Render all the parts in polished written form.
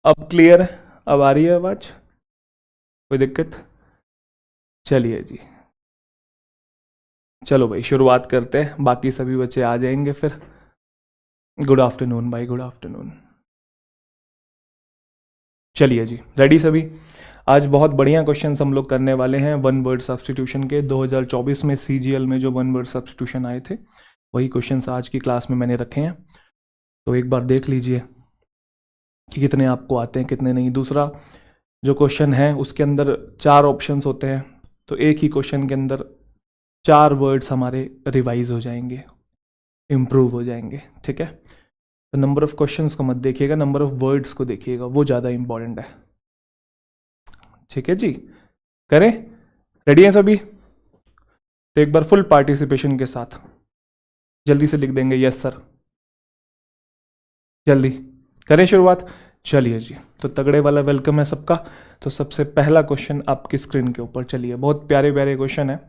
अब क्लियर है? अब आ रही है आवाज? कोई दिक्कत? चलिए जी, चलो भाई शुरुआत करते हैं, बाकी सभी बच्चे आ जाएंगे फिर। गुड आफ्टरनून भाई, गुड आफ्टरनून। चलिए जी, रेडी सभी? आज बहुत बढ़िया क्वेश्चंस हम लोग करने वाले हैं वन वर्ड सब्स्टिट्यूशन के। 2024 में सीजीएल में जो वन वर्ड सब्स्टिट्यूशन आए थे वही क्वेश्चंस आज की क्लास में मैंने रखे हैं, तो एक बार देख लीजिए कि कितने आपको आते हैं कितने नहीं। दूसरा जो क्वेश्चन है उसके अंदर 4 ऑप्शंस होते हैं, तो एक ही क्वेश्चन के अंदर 4 वर्ड्स हमारे रिवाइज हो जाएंगे, इम्प्रूव हो जाएंगे, ठीक है? तो नंबर ऑफ क्वेश्चंस को मत देखिएगा, नंबर ऑफ वर्ड्स को देखिएगा, वो ज़्यादा इंपॉर्टेंट है, ठीक है जी? करें? रेडी हैं सभी? तो एक बार फुल पार्टिसिपेशन के साथ जल्दी से लिख देंगे यस सर। जल्दी करें शुरुआत। चलिए जी, तो तगड़े वाला वेलकम है सबका। तो सबसे पहला क्वेश्चन आपकी स्क्रीन के ऊपर, चलिए, बहुत प्यारे प्यारे क्वेश्चन है,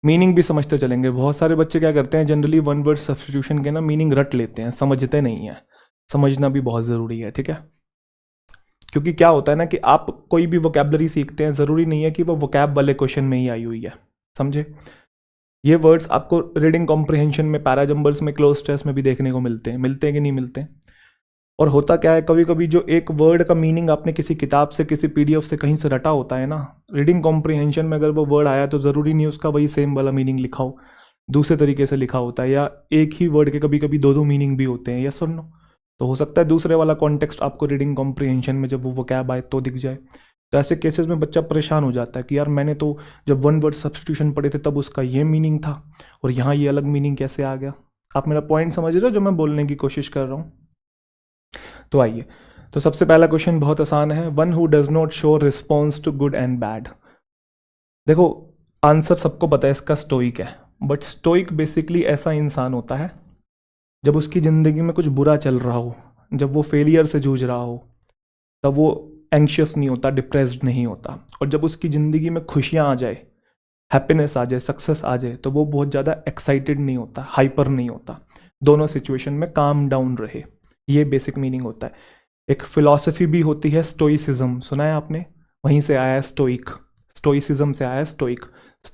मीनिंग भी समझते चलेंगे। बहुत सारे बच्चे क्या करते हैं, जनरली वन वर्ड सब्स्टिट्यूशन के ना मीनिंग रट लेते हैं, समझते नहीं है। समझना भी बहुत ज़रूरी है, ठीक है? क्योंकि क्या होता है ना कि आप कोई भी वोकैबलरी सीखते हैं, ज़रूरी नहीं है कि वो वोकैब वाले क्वेश्चन में ही आई हुई है, समझे? ये वर्ड्स आपको रीडिंग कॉम्प्रिहेंशन में, पैराजम्बल्स में, क्लोज टेस्ट में भी देखने को मिलते हैं। मिलते हैं कि नहीं मिलते हैं? और होता क्या है, कभी कभी जो एक वर्ड का मीनिंग आपने किसी किताब से, किसी पीडीएफ से कहीं से रटा होता है ना, रीडिंग कॉम्प्रिहेंशन में अगर वो वर्ड आया तो ज़रूरी नहीं उसका वही सेम वाला मीनिंग लिखा हो, दूसरे तरीके से लिखा होता है, या एक ही वर्ड के कभी कभी 2 मीनिंग भी होते हैं, या सुन लो, तो हो सकता है दूसरे वाला कॉन्टेक्स्ट आपको रीडिंग कॉम्प्रिहेंशन में जब वो वोकैब आए तो दिख जाए। तो ऐसे केसेस में बच्चा परेशान हो जाता है कि यार मैंने तो जब वन वर्ड सब्स्टिट्यूशन पढ़े थे तब उसका ये मीनिंग था और यहाँ ये अलग मीनिंग कैसे आ गया। आप मेरा पॉइंट समझ रहे हो जो मैं बोलने की कोशिश कर रहा हूँ? तो आइए, तो सबसे पहला क्वेश्चन बहुत आसान है, one who does not show response to good and bad. देखो आंसर सबको पता है इसका, स्टोइक है। बट स्टोइक बेसिकली ऐसा इंसान होता है जब उसकी ज़िंदगी में कुछ बुरा चल रहा हो, जब वो फेलियर से जूझ रहा हो, तब वो एंशियस नहीं होता, डिप्रेस्ड नहीं होता। और जब उसकी ज़िंदगी में खुशियाँ आ जाए, हैप्पीनेस आ जाए, सक्सेस आ जाए, तो वो बहुत ज़्यादा एक्साइटेड नहीं होता, हाइपर नहीं होता। दोनों सिचुएशन में काम डाउन रहे, ये बेसिक मीनिंग होता है। एक फिलॉसफी भी होती है स्टोइसिज्म, सुना है आपने? वहीं से आया है स्टोइक, स्टोइसिज्म से आया है स्टोइक।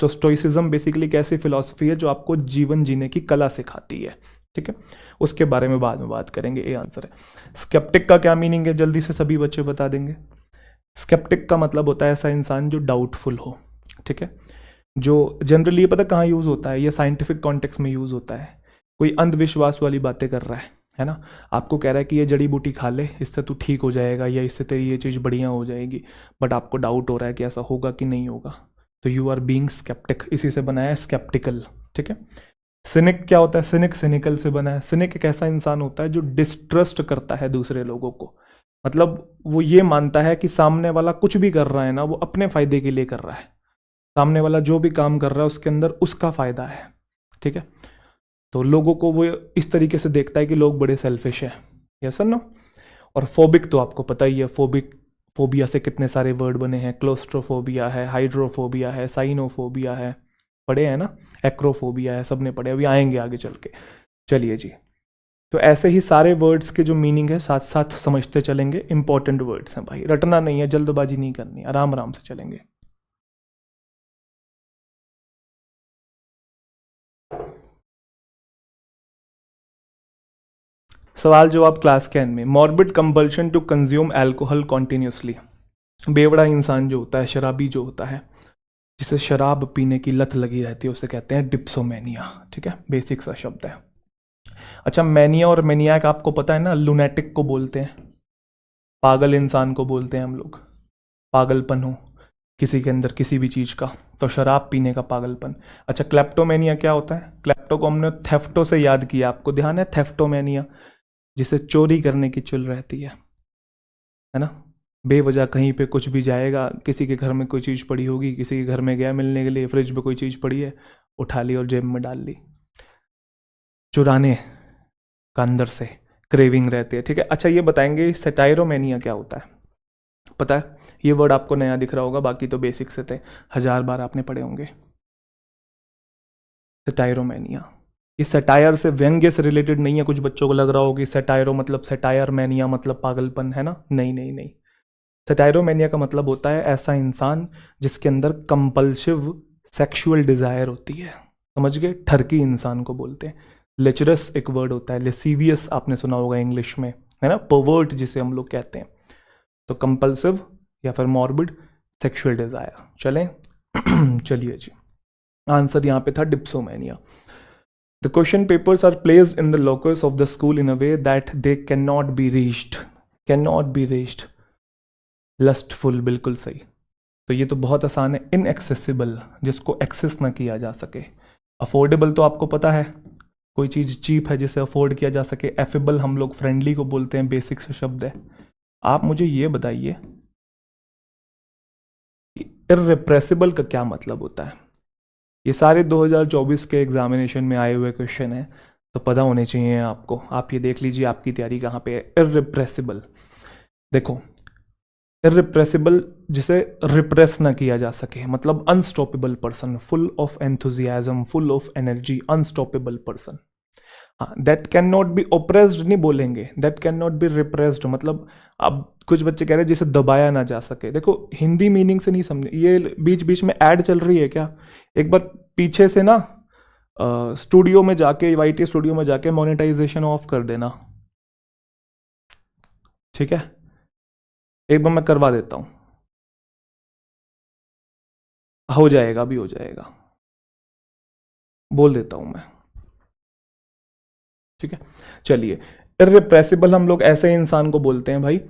तो स्टोइसिज्म बेसिकली एक ऐसी फिलॉसफी है जो आपको जीवन जीने की कला सिखाती है, ठीक है? उसके बारे में बाद में बात करेंगे, ये आंसर है। स्केप्टिक का क्या मीनिंग है, जल्दी से सभी बच्चे बता देंगे? स्केप्टिक का मतलब होता है ऐसा इंसान जो डाउटफुल हो, ठीक है? जो जनरली ये पता कहाँ यूज़ होता है, ये साइंटिफिक कॉन्टेक्स्ट में यूज़ होता है। कोई अंधविश्वास वाली बातें कर रहा है ना, आपको कह रहा है कि ये जड़ी बूटी खा ले, इससे तू ठीक हो जाएगा, या इससे तेरी ये चीज़ बढ़िया हो जाएगी, बट आपको डाउट हो रहा है कि ऐसा होगा कि नहीं होगा, तो यू आर बीइंग स्केप्टिक, इसी से बना है स्केप्टिकल, ठीक है? सिनिक क्या होता है? सिनिक सिनिकल से बना है। सिनिक एक ऐसा इंसान होता है जो डिस्ट्रस्ट करता है दूसरे लोगों को, मतलब वो ये मानता है कि सामने वाला कुछ भी कर रहा है ना वो अपने फायदे के लिए कर रहा है, सामने वाला जो भी काम कर रहा है उसके अंदर उसका फायदा है, ठीक है? तो लोगों को वो इस तरीके से देखता है कि लोग बड़े सेल्फिश हैं, यस और नो? और फोबिक तो आपको पता ही है, फोबिक, फोबिया से कितने सारे वर्ड बने हैं, क्लोस्ट्रोफोबिया है, हाइड्रोफोबिया है, साइनोफोबिया है, पढ़े हैं ना? एक्रोफोबिया है, सबने पढ़े, अभी आएंगे आगे चल के। चलिए जी, तो ऐसे ही सारे वर्ड्स के जो मीनिंग है साथ साथ समझते चलेंगे। इंपॉर्टेंट वर्ड्स हैं भाई, रटना नहीं है, जल्दबाजी नहीं करनी, आराम आराम से चलेंगे। सवाल जवाब क्लास के एंड में। Morbid compulsion to consume alcohol continuously. बेवड़ा इंसान जो होता है, शराबी जो होता है, जिसे शराब पीने की लत लगी रहती है, उसे कहते हैं डिप्सोमेनिया, ठीक है? बेसिक सा शब्द है। अच्छा, मैनिया और मैनियाक आपको पता है ना, लुनेटिक को बोलते हैं, पागल इंसान को बोलते हैं हम लोग, पागलपन हो किसी के अंदर किसी भी चीज़ का, तो शराब पीने का पागलपन। अच्छा, क्लेप्टोमेनिया क्या होता है? क्लेप्टो को हमने थेफ्टो से याद किया, आपको ध्यान है? थेफ्टोमेनिया, जिसे चोरी करने की चुल रहती है ना? बेवजह कहीं पे कुछ भी जाएगा, किसी के घर में कोई चीज़ पड़ी होगी, किसी के घर में गया मिलने के लिए, फ्रिज में कोई चीज़ पड़ी है, उठा ली और जेब में डाल ली, चुराने का अंदर से क्रेविंग रहती है, ठीक है? अच्छा, ये बताएंगे सेटायरोमेनिया क्या होता है? पता है? ये वर्ड आपको नया दिख रहा होगा, बाकी तो बेसिक से थे, 1000 बार आपने पढ़े होंगे। सेटायरोमेनिया ये सटायर से, व्यंग्य से रिलेटेड नहीं है। कुछ बच्चों को लग रहा हो कि सटायरो मतलब सटायर मैनिया मतलब पागलपन, है ना? नहीं नहीं नहीं। सटायरोमेनिया का मतलब होता है ऐसा इंसान जिसके अंदर कंपल्सिव सेक्सुअल डिजायर होती है। समझ गए? ठरकी इंसान को बोलते हैं। लेचरस एक वर्ड होता है, लेसीवियस आपने सुना होगा इंग्लिश में, है ना? पर्वर्ट जिसे हम लोग कहते हैं। तो कंपल्सिव या फिर मॉर्बिड सेक्सुअल डिजायर। चलें चलिए जी, आंसर यहाँ पे था dipsomania. The question papers are placed in the lockers of the school in a way that they cannot be reached. Cannot be reached. Lustful, बिल्कुल सही। तो ये तो बहुत आसान है। इनएक्सेसिबल, जिसको एक्सेस ना किया जा सके। अफोर्डेबल तो आपको पता है, कोई चीज़ चीप है जिसे अफोर्ड किया जा सके। एफेबल हम लोग फ्रेंडली को बोलते हैं, बेसिक से शब्द है। आप मुझे ये बताइए, इर्रेप्रेसिबल का क्या मतलब होता है? ये सारे 2024 के एग्जामिनेशन में आए हुए क्वेश्चन हैं, तो पता होने चाहिए आपको। आप ये देख लीजिए आपकी तैयारी कहाँ पे है। इर्रेप्रेसिबल, देखो, इर्रिप्रेसिबल जिसे रिप्रेस ना किया जा सके, मतलब unstoppable person, full of enthusiasm, full of energy, unstoppable person. हाँ, that can not be oppressed नहीं बोलेंगे, that can not be repressed. मतलब अब कुछ बच्चे कह रहे हैं जिसे दबाया ना जा सके। देखो हिंदी मीनिंग से नहीं समझे, ये बीच बीच में ऐड चल रही है क्या? एक बार पीछे से ना स्टूडियो में जाके, वाईटी स्टूडियो में जाके मोनेटाइजेशन ऑफ कर देना, ठीक है? एक बार मैं करवा देता हूं, हो जाएगा, अभी हो जाएगा, बोल देता हूं मैं, ठीक है? चलिए, इर्रिप्रेसिबल हम लोग ऐसे इंसान को बोलते हैं भाई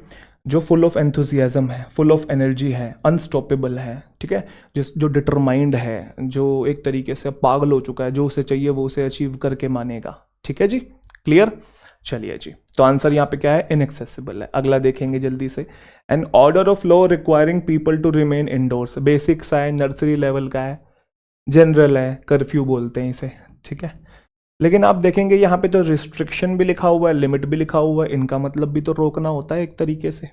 जो फुल ऑफ एंथुजियाज्म है, फुल ऑफ एनर्जी है, अनस्टॉपेबल है, ठीक है? जो डिटरमाइंड है, जो एक तरीके से पागल हो चुका है, जो उसे चाहिए वो उसे अचीव करके मानेगा। ठीक है जी, क्लियर? चलिए जी, तो आंसर यहाँ पे क्या है? इनएक्सेसिबल है। अगला देखेंगे जल्दी से। An order of law requiring people to remain indoors, basic सा है, नर्सरी लेवल का है, जनरल है, कर्फ्यू बोलते हैं इसे, ठीक है? लेकिन आप देखेंगे यहाँ पे तो रिस्ट्रिक्शन भी लिखा हुआ है, लिमिट भी लिखा हुआ है, इनका मतलब भी तो रोकना होता है एक तरीके से,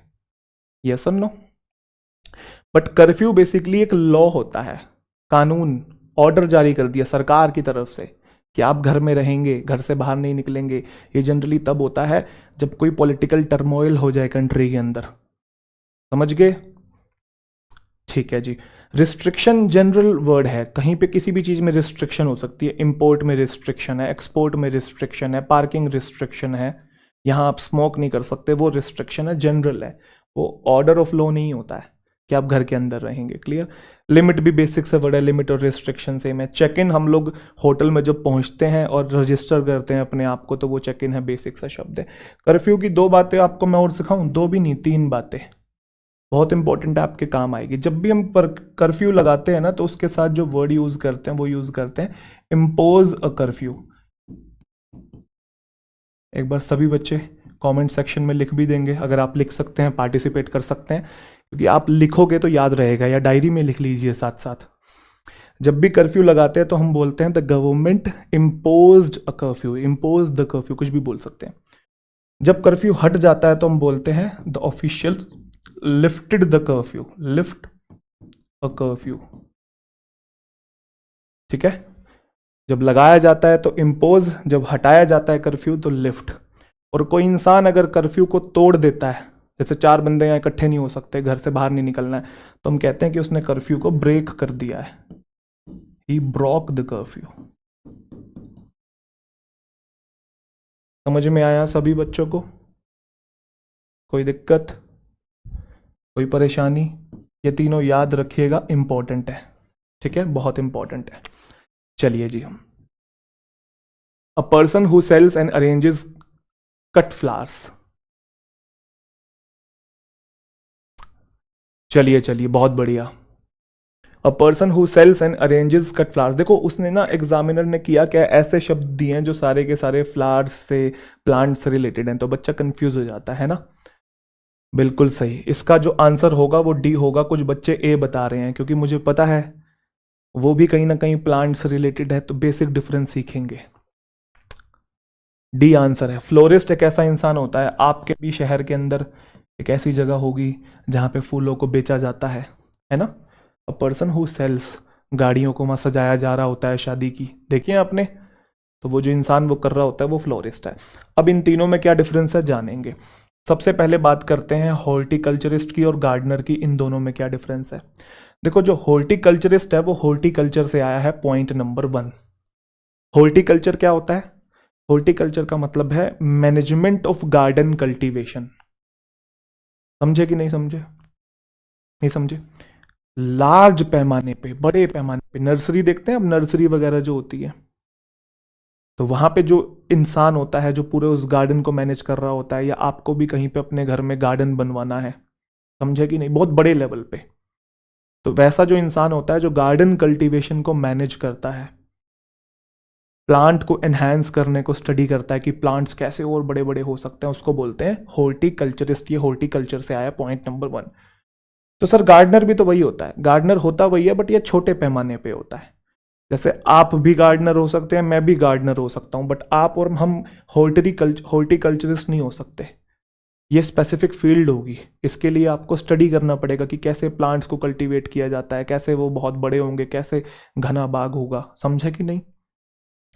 यस और नो? बट कर्फ्यू बेसिकली एक लॉ होता है, कानून, ऑर्डर जारी कर दिया सरकार की तरफ से कि आप घर में रहेंगे, घर से बाहर नहीं निकलेंगे। ये जनरली तब होता है जब कोई पॉलिटिकल टर्मोइल हो जाए कंट्री के अंदर, समझ गए? ठीक है जी। रिस्ट्रिक्शन जनरल वर्ड है, कहीं पे किसी भी चीज में रिस्ट्रिक्शन हो सकती है। इंपोर्ट में रिस्ट्रिक्शन है, एक्सपोर्ट में रिस्ट्रिक्शन है, पार्किंग रिस्ट्रिक्शन है, यहाँ आप स्मोक नहीं कर सकते, वो रिस्ट्रिक्शन है, जनरल है, वो ऑर्डर ऑफ लॉ नहीं होता है कि आप घर के अंदर रहेंगे। क्लियर? लिमिट भी बेसिक से वर्ड है, लिमिट और रिस्ट्रिक्शन सेम है। चेक इन हम लोग होटल में जब पहुंचते हैं और रजिस्टर करते हैं अपने आप को, तो वो चेक इन है, बेसिक सा शब्द है। कर्फ्यू की दो बातें आपको मैं और सिखाऊं, दो भी नहीं, तीन बातें बहुत इंपॉर्टेंट है, आपके काम आएगी। जब भी हम पर कर्फ्यू लगाते हैं ना, तो उसके साथ जो वर्ड यूज करते हैं वो यूज करते हैं इम्पोज अ कर्फ्यू। एक बार सभी बच्चे कमेंट सेक्शन में लिख भी देंगे, अगर आप लिख सकते हैं पार्टिसिपेट कर सकते हैं, क्योंकि आप लिखोगे तो याद रहेगा, या डायरी में लिख लीजिए साथ साथ। जब भी कर्फ्यू लगाते हैं तो हम बोलते हैं the government imposed a curfew, impose the curfew, कुछ भी बोल सकते हैं। जब कर्फ्यू हट जाता है तो हम बोलते हैं the official lifted the curfew, lift a curfew, ठीक है? जब लगाया जाता है तो इम्पोज, जब हटाया जाता है कर्फ्यू तो लिफ्ट। और कोई इंसान अगर कर्फ्यू को तोड़ देता है, जैसे चार बंदे यहाँ इकट्ठे नहीं हो सकते, घर से बाहर नहीं निकलना है, तो हम कहते हैं कि उसने कर्फ्यू को ब्रेक कर दिया है, ही ब्रोक द कर्फ्यू। समझ में आया सभी बच्चों को? कोई दिक्कत, कोई परेशानी? ये तीनों याद रखिएगा, इंपॉर्टेंट है, ठीक है? बहुत इंपॉर्टेंट है। चलिए जी, हम a person who sells and arranges cut flowers. चलिए चलिए, बहुत बढ़िया। A person who sells and arranges cut flowers. देखो उसने ना, एग्जामिनर ने किया क्या, ऐसे शब्द दिए हैं जो सारे के सारे फ्लावर्स से, प्लांट से रिलेटेड हैं, तो बच्चा कंफ्यूज हो जाता है ना। बिल्कुल सही, इसका जो आंसर होगा वो डी होगा। कुछ बच्चे ए बता रहे हैं, क्योंकि मुझे पता है वो भी कहीं ना कहीं प्लांट से रिलेटेड है, तो बेसिक डिफरेंस सीखेंगे। डी आंसर है। फ्लोरिस्ट एक ऐसा इंसान होता है, आपके भी शहर के अंदर एक ऐसी जगह होगी जहां पे फूलों को बेचा जाता है ना? अ पर्सन हु सेल्स, गाड़ियों को वहां सजाया जा रहा होता है शादी की, देखिए आपने, तो वो जो इंसान वो कर रहा होता है वो फ्लोरिस्ट है। अब इन तीनों में क्या डिफरेंस है जानेंगे। सबसे पहले बात करते हैं हॉर्टिकल्चरिस्ट की और गार्डनर की, इन दोनों में क्या डिफरेंस है। देखो जो हॉर्टिकल्चरिस्ट है वो हॉर्टिकल्चर से आया है, पॉइंट नंबर 1। हॉर्टिकल्चर क्या होता है? हॉर्टिकल्चर का मतलब है मैनेजमेंट ऑफ गार्डन कल्टीवेशन। समझे कि नहीं समझे? नहीं समझे? लार्ज पैमाने पे, बड़े पैमाने पे, नर्सरी देखते हैं अब, नर्सरी वगैरह जो होती है, तो वहां पे जो इंसान होता है जो पूरे उस गार्डन को मैनेज कर रहा होता है, या आपको भी कहीं पे अपने घर में गार्डन बनवाना है, समझे कि नहीं, बहुत बड़े लेवल पे, तो वैसा जो इंसान होता है जो गार्डन कल्टीवेशन को मैनेज करता है, प्लांट को एनहांस करने को स्टडी करता है कि प्लांट्स कैसे और बड़े बड़े हो सकते हैं, उसको बोलते हैं हॉर्टिकल्चरिस्ट। ये हॉर्टिकल्चर से आया, पॉइंट नंबर 1। तो सर गार्डनर भी तो वही होता है, गार्डनर होता वही है, बट ये छोटे पैमाने पे होता है। जैसे आप भी गार्डनर हो सकते हैं, मैं भी गार्डनर हो सकता हूं, बट आप और हम हॉर्टिकल्चरिस्ट नहीं हो सकते। ये स्पेसिफिक फील्ड होगी, इसके लिए आपको स्टडी करना पड़ेगा कि कैसे प्लांट्स को कल्टीवेट किया जाता है, कैसे वो बहुत बड़े होंगे, कैसे घना बाग होगा। समझे कि नहीं?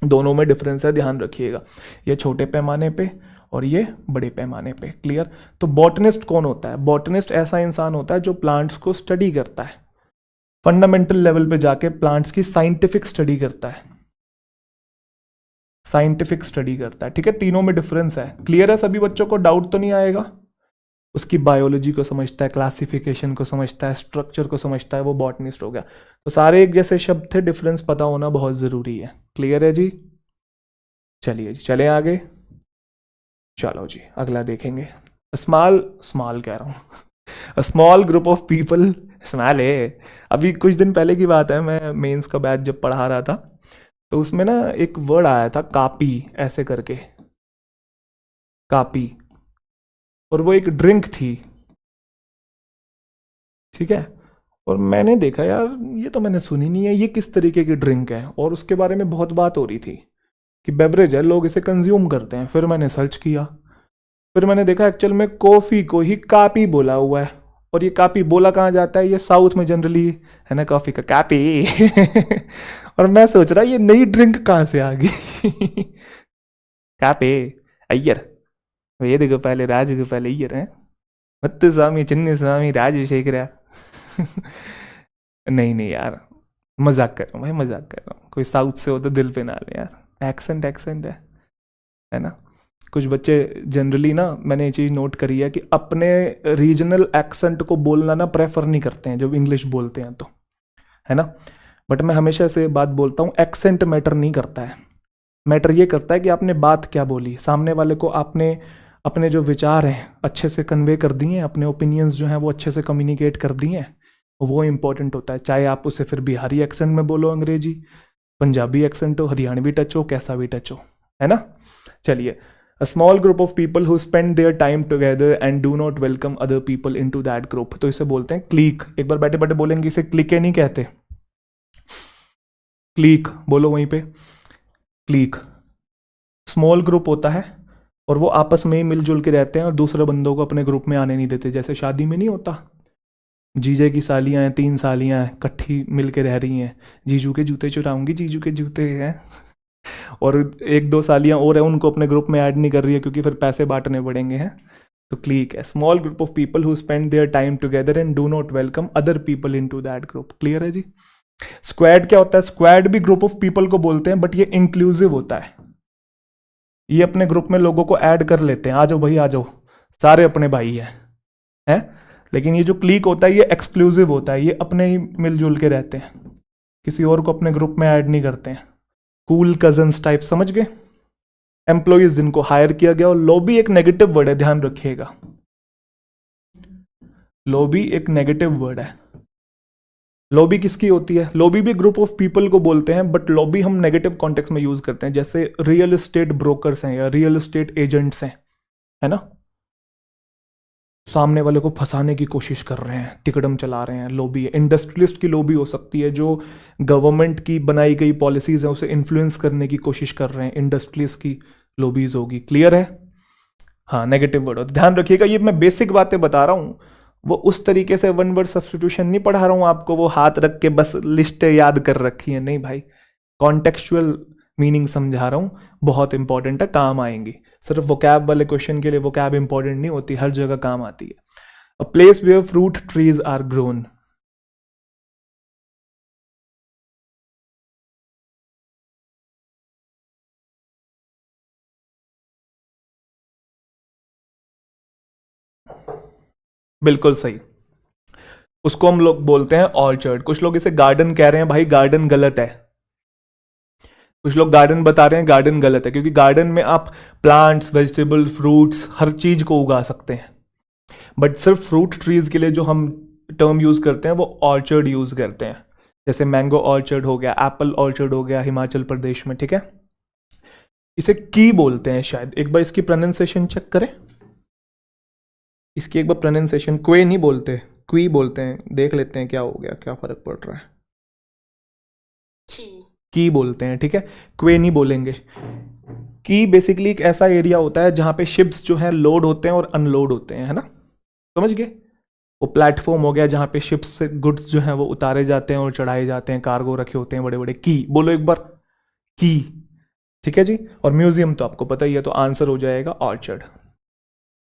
दोनों में डिफरेंस है, ध्यान रखिएगा। ये छोटे पैमाने पे और ये बड़े पैमाने पे। क्लियर? तो बॉटनिस्ट कौन होता है? बॉटनिस्ट ऐसा इंसान होता है जो प्लांट्स को स्टडी करता है, फंडामेंटल लेवल पे जाके प्लांट्स की साइंटिफिक स्टडी करता है, साइंटिफिक स्टडी करता है। ठीक है, तीनों में डिफरेंस है। क्लियर है सभी बच्चों को? डाउट तो नहीं आएगा? उसकी बायोलॉजी को समझता है, क्लासिफिकेशन को समझता है, स्ट्रक्चर को समझता है, वो बॉटनिस्ट हो गया। तो सारे एक जैसे शब्द थे, डिफरेंस पता होना बहुत जरूरी है। क्लियर है जी? चलिए जी, चले आगे। चलो जी, अगला देखेंगे। स्मॉल स्मॉल कह रहा हूँ small group of people, small है। अभी कुछ दिन पहले की बात है, मैं मेंस का बैच जब पढ़ा रहा था, तो उसमें ना एक वर्ड आया था कापी, ऐसे करके, कापी, और वो एक ड्रिंक थी। ठीक है, और मैंने देखा यार ये तो मैंने सुनी नहीं है, ये किस तरीके की ड्रिंक है, और उसके बारे में बहुत बात हो रही थी कि बेवरेज है, लोग इसे कंज्यूम करते हैं। फिर मैंने सर्च किया, फिर मैंने देखा एक्चुअल में कॉफ़ी को ही कापी बोला हुआ है। और ये कापी बोला कहाँ जाता है? ये साउथ में जनरली है ना, कॉफ़ी का कापी और मैं सोच रहा ये नई ड्रिंक कहाँ से आ गई कापे, अय्यर, वेद गोपाल राज गोपाल अय्यर है, मत्तु स्वामी चिन्नी स्वामी राजशेखर नहीं नहीं यार, मजाक कर रहा हूँ भाई, मजाक कर रहा हूँ। कोई साउथ से हो तो दिल पे ना ले यार, एक्सेंट एक्सेंट है ना। कुछ बच्चे जनरली ना, मैंने ये चीज़ नोट करी है कि अपने रीजनल एक्सेंट को बोलना ना प्रेफर नहीं करते हैं जब इंग्लिश बोलते हैं तो, है ना। बट मैं हमेशा से बात बोलता हूँ, एक्सेंट मैटर नहीं करता है, मैटर ये करता है कि आपने बात क्या बोली, सामने वाले को आपने अपने जो विचार हैं अच्छे से कन्वे कर दिए हैं, अपने ओपिनियंस जो हैं वो अच्छे से कम्युनिकेट कर दिए हैं, वो इंपॉर्टेंट होता है। चाहे आप उसे फिर बिहारी एक्सेंट में बोलो, अंग्रेजी, पंजाबी एक्सेंट हो, हरियाणवी टच हो, कैसा भी टच हो, है ना। चलिए, a small group of people who spend their time together and do not welcome other people into that group, तो इसे बोलते हैं क्लीक। एक बार बैठे बैठे बोलेंगे, इसे क्लिके नहीं कहते, क्लीक बोलो वहीं पे, क्लीक। स्मॉल ग्रुप होता है और वो आपस में ही मिलजुल के रहते हैं और दूसरे बंदों को अपने ग्रुप में आने नहीं देते। जैसे शादी में नहीं होता, जीजे की सालियां हैं, 3 सालियां हैं, इकट्ठी मिल के रह रही हैं, जीजू के जूते चुराऊंगी, जीजू के जूते हैं, और 1-2 सालियां और हैं, उनको अपने ग्रुप में ऐड नहीं कर रही है क्योंकि फिर पैसे बांटने पड़ेंगे हैं। तो क्लीक है small group of people who spend their time together and do not welcome other people into that group. Clear है जी? स्क्वाड क्या होता है? स्क्वाड भी ग्रुप ऑफ पीपल को बोलते हैं, बट ये इंक्लूसिव होता है, ये अपने ग्रुप में लोगों को ऐड कर लेते हैं, आ जाओ भाई आ जाओ, सारे अपने भाई हैं। लेकिन ये जो क्लीक होता है ये एक्सक्लूसिव होता है, ये अपने ही मिलजुल के रहते हैं, किसी और को अपने ग्रुप में ऐड नहीं करते हैं। कूल कजन्स टाइप, समझ गए? एम्प्लॉइज जिनको हायर किया गया। और लॉबी एक नेगेटिव वर्ड है, ध्यान रखिएगा, लॉबी एक नेगेटिव वर्ड है। लॉबी किसकी होती है? लॉबी भी ग्रुप ऑफ पीपल को बोलते हैं, बट लॉबी हम नेगेटिव कॉन्टेक्स्ट में यूज करते हैं, जैसे रियल एस्टेट ब्रोकर्स हैं या रियल एस्टेट एजेंट्स हैं, है ना, सामने वाले को फंसाने की कोशिश कर रहे हैं, टिकड़म चला रहे हैं, लॉबी है। इंडस्ट्रियलिस्ट की लॉबी हो सकती है, जो गवर्नमेंट की बनाई गई पॉलिसीज हैं उसे इन्फ्लुएंस करने की कोशिश कर रहे हैं, इंडस्ट्रियलिस्ट की लॉबीज होगी। क्लियर है? हाँ, नेगेटिव वर्ड हो, ध्यान रखिएगा। ये मैं बेसिक बातें बता रहा हूँ, वो उस तरीके से वन वर्ड सब्स्टिट्यूशन नहीं पढ़ा रहा हूँ आपको, वो हाथ रख के बस लिस्ट याद कर रखी है, नहीं भाई। कॉन्टेक्चुअल मीनिंग समझा रहा हूँ, बहुत इंपॉर्टेंट है, काम आएंगी। सिर्फ वोकैब वाले क्वेश्चन के लिए वोकैब इंपॉर्टेंट नहीं होती, हर जगह काम आती है। A place where fruit trees are grown. बिल्कुल सही, उसको हम लोग बोलते हैं ऑर्चर्ड। कुछ लोग इसे गार्डन कह रहे हैं, भाई गार्डन गलत है। कुछ लोग गार्डन बता रहे हैं, गार्डन गलत है, क्योंकि गार्डन में आप प्लांट्स, वेजिटेबल, फ्रूट्स, हर चीज को उगा सकते हैं। बट सिर्फ फ्रूट ट्रीज के लिए जो हम टर्म यूज करते हैं वो ऑर्चर्ड यूज करते हैं। जैसे मैंगो ऑर्चर्ड हो गया, एप्पल ऑर्चर्ड हो गया हिमाचल प्रदेश में, ठीक है। इसे की बोलते हैं शायद, एक बार इसकी प्रोनाउंसिएशन चेक करें। इसकी एक बार प्रोनाउंसिएशन, क्वे नहीं बोलते, क्वी बोलते हैं। देख लेते हैं क्या हो गया, क्या फर्क पड़ रहा है। की बोलते हैं, ठीक है, क्वे नहीं बोलेंगे। की बेसिकली एक ऐसा एरिया होता है जहां पे शिप्स जो है लोड होते हैं और अनलोड होते हैं, है ना, समझ गए। वो प्लेटफॉर्म हो गया जहां पे शिप्स से गुड्स जो है वो उतारे जाते हैं और चढ़ाए जाते हैं, कार्गो रखे होते हैं बड़े बड़े। की बोलो एक बार, की, ठीक है जी। और म्यूजियम तो आपको पता ही है, तो आंसर हो जाएगा orchard.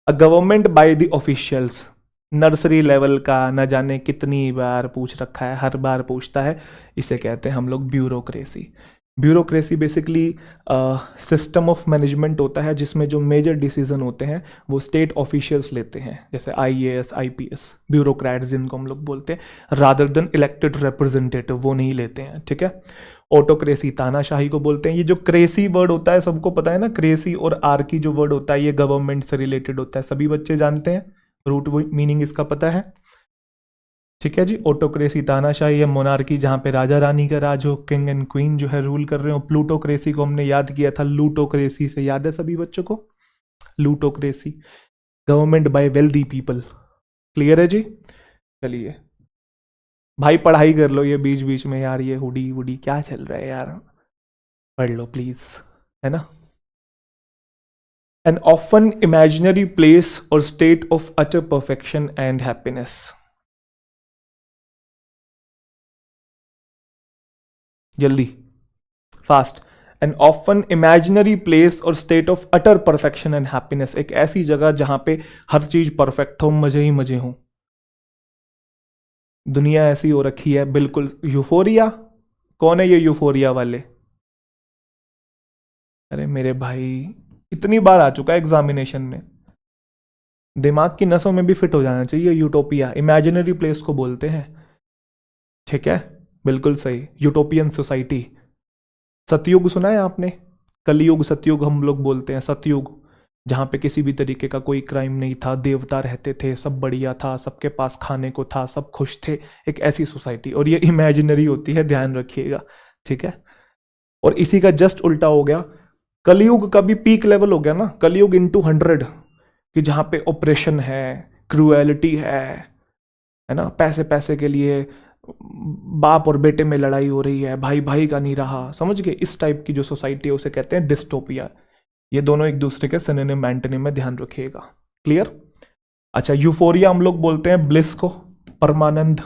A government by the officials, nursery level का न जाने कितनी बार पूछ रखा है, हर बार पूछता है। इसे कहते हैं हम लोग bureaucracy. Bureaucracy basically system of management होता है जिसमें जो मेजर डिसीजन होते हैं वो स्टेट ऑफिशियल्स लेते हैं, जैसे आईएएस, आईपीएस, ब्यूरोक्रेट्स जिनको हम लोग बोलते हैं, रादर देन इलेक्टेड रिप्रेजेंटेटिव, वो नहीं लेते हैं, ठीक है। ऑटोक्रेसी, तानाशाही को बोलते हैं। ये जो क्रेसी वर्ड होता है सबको पता है ना, क्रेसी और आर्की जो वर्ड होता है ये गवर्नमेंट से रिलेटेड होता है, सभी बच्चे जानते हैं, रूट मीनिंग इसका पता है, ठीक है जी। ऑटोक्रेसी तानाशाही है, मोनार्की जहां पे राजा रानी का राज हो, किंग एंड क्वीन जो है रूल कर रहे हो। प्लूटोक्रेसी को हमने याद किया था लूटोक्रेसी से, याद है सभी बच्चों को, plutocracy, government by wealthy people. Clear है जी। चलिए भाई पढ़ाई कर लो ये बीच बीच में यार, ये हुडी वुडी क्या चल रहा है यार, पढ़ लो प्लीज, है ना। An often imaginary place or state of utter perfection and happiness. जल्दी, fast. An often imaginary place or state of utter perfection and happiness, एक ऐसी जगह जहां पे हर चीज परफेक्ट हो, मजे ही मजे हो। दुनिया ऐसी हो रखी है बिल्कुल। यूफोरिया, कौन है ये यूफोरिया वाले? अरे मेरे भाई, इतनी बार आ चुका है एग्जामिनेशन में, दिमाग की नसों में भी फिट हो जाना चाहिए। यूटोपिया इमेजिनरी प्लेस को बोलते हैं, ठीक है, बिल्कुल सही, यूटोपियन सोसाइटी। सतयुग सुना है आपने? कलयुग सतयुग हम लोग बोलते हैं, सतयुग जहाँ पे किसी भी तरीके का कोई क्राइम नहीं था, देवता रहते थे, सब बढ़िया था, सबके पास खाने को था, सब खुश थे, एक ऐसी सोसाइटी। और ये इमेजिनरी होती है, ध्यान रखिएगा, ठीक है। और इसी का जस्ट उल्टा हो गया, कलयुग का भी पीक लेवल हो गया ना, कलयुग इंटू 100, कि जहाँ पे ऑपरेशन है, क्रूएलिटी है ना, पैसे पैसे के लिए बाप और बेटे में लड़ाई हो रही है, भाई भाई का नहीं रहा, समझ गए। इस टाइप की जो सोसाइटी है उसे कहते हैं डिस्टोपिया। ये दोनों एक दूसरे के सिनोनिम एंटोनिम में, ध्यान रखिएगा। क्लियर? अच्छा, यूफोरिया हम लोग बोलते हैं ब्लिस को, परमानंद,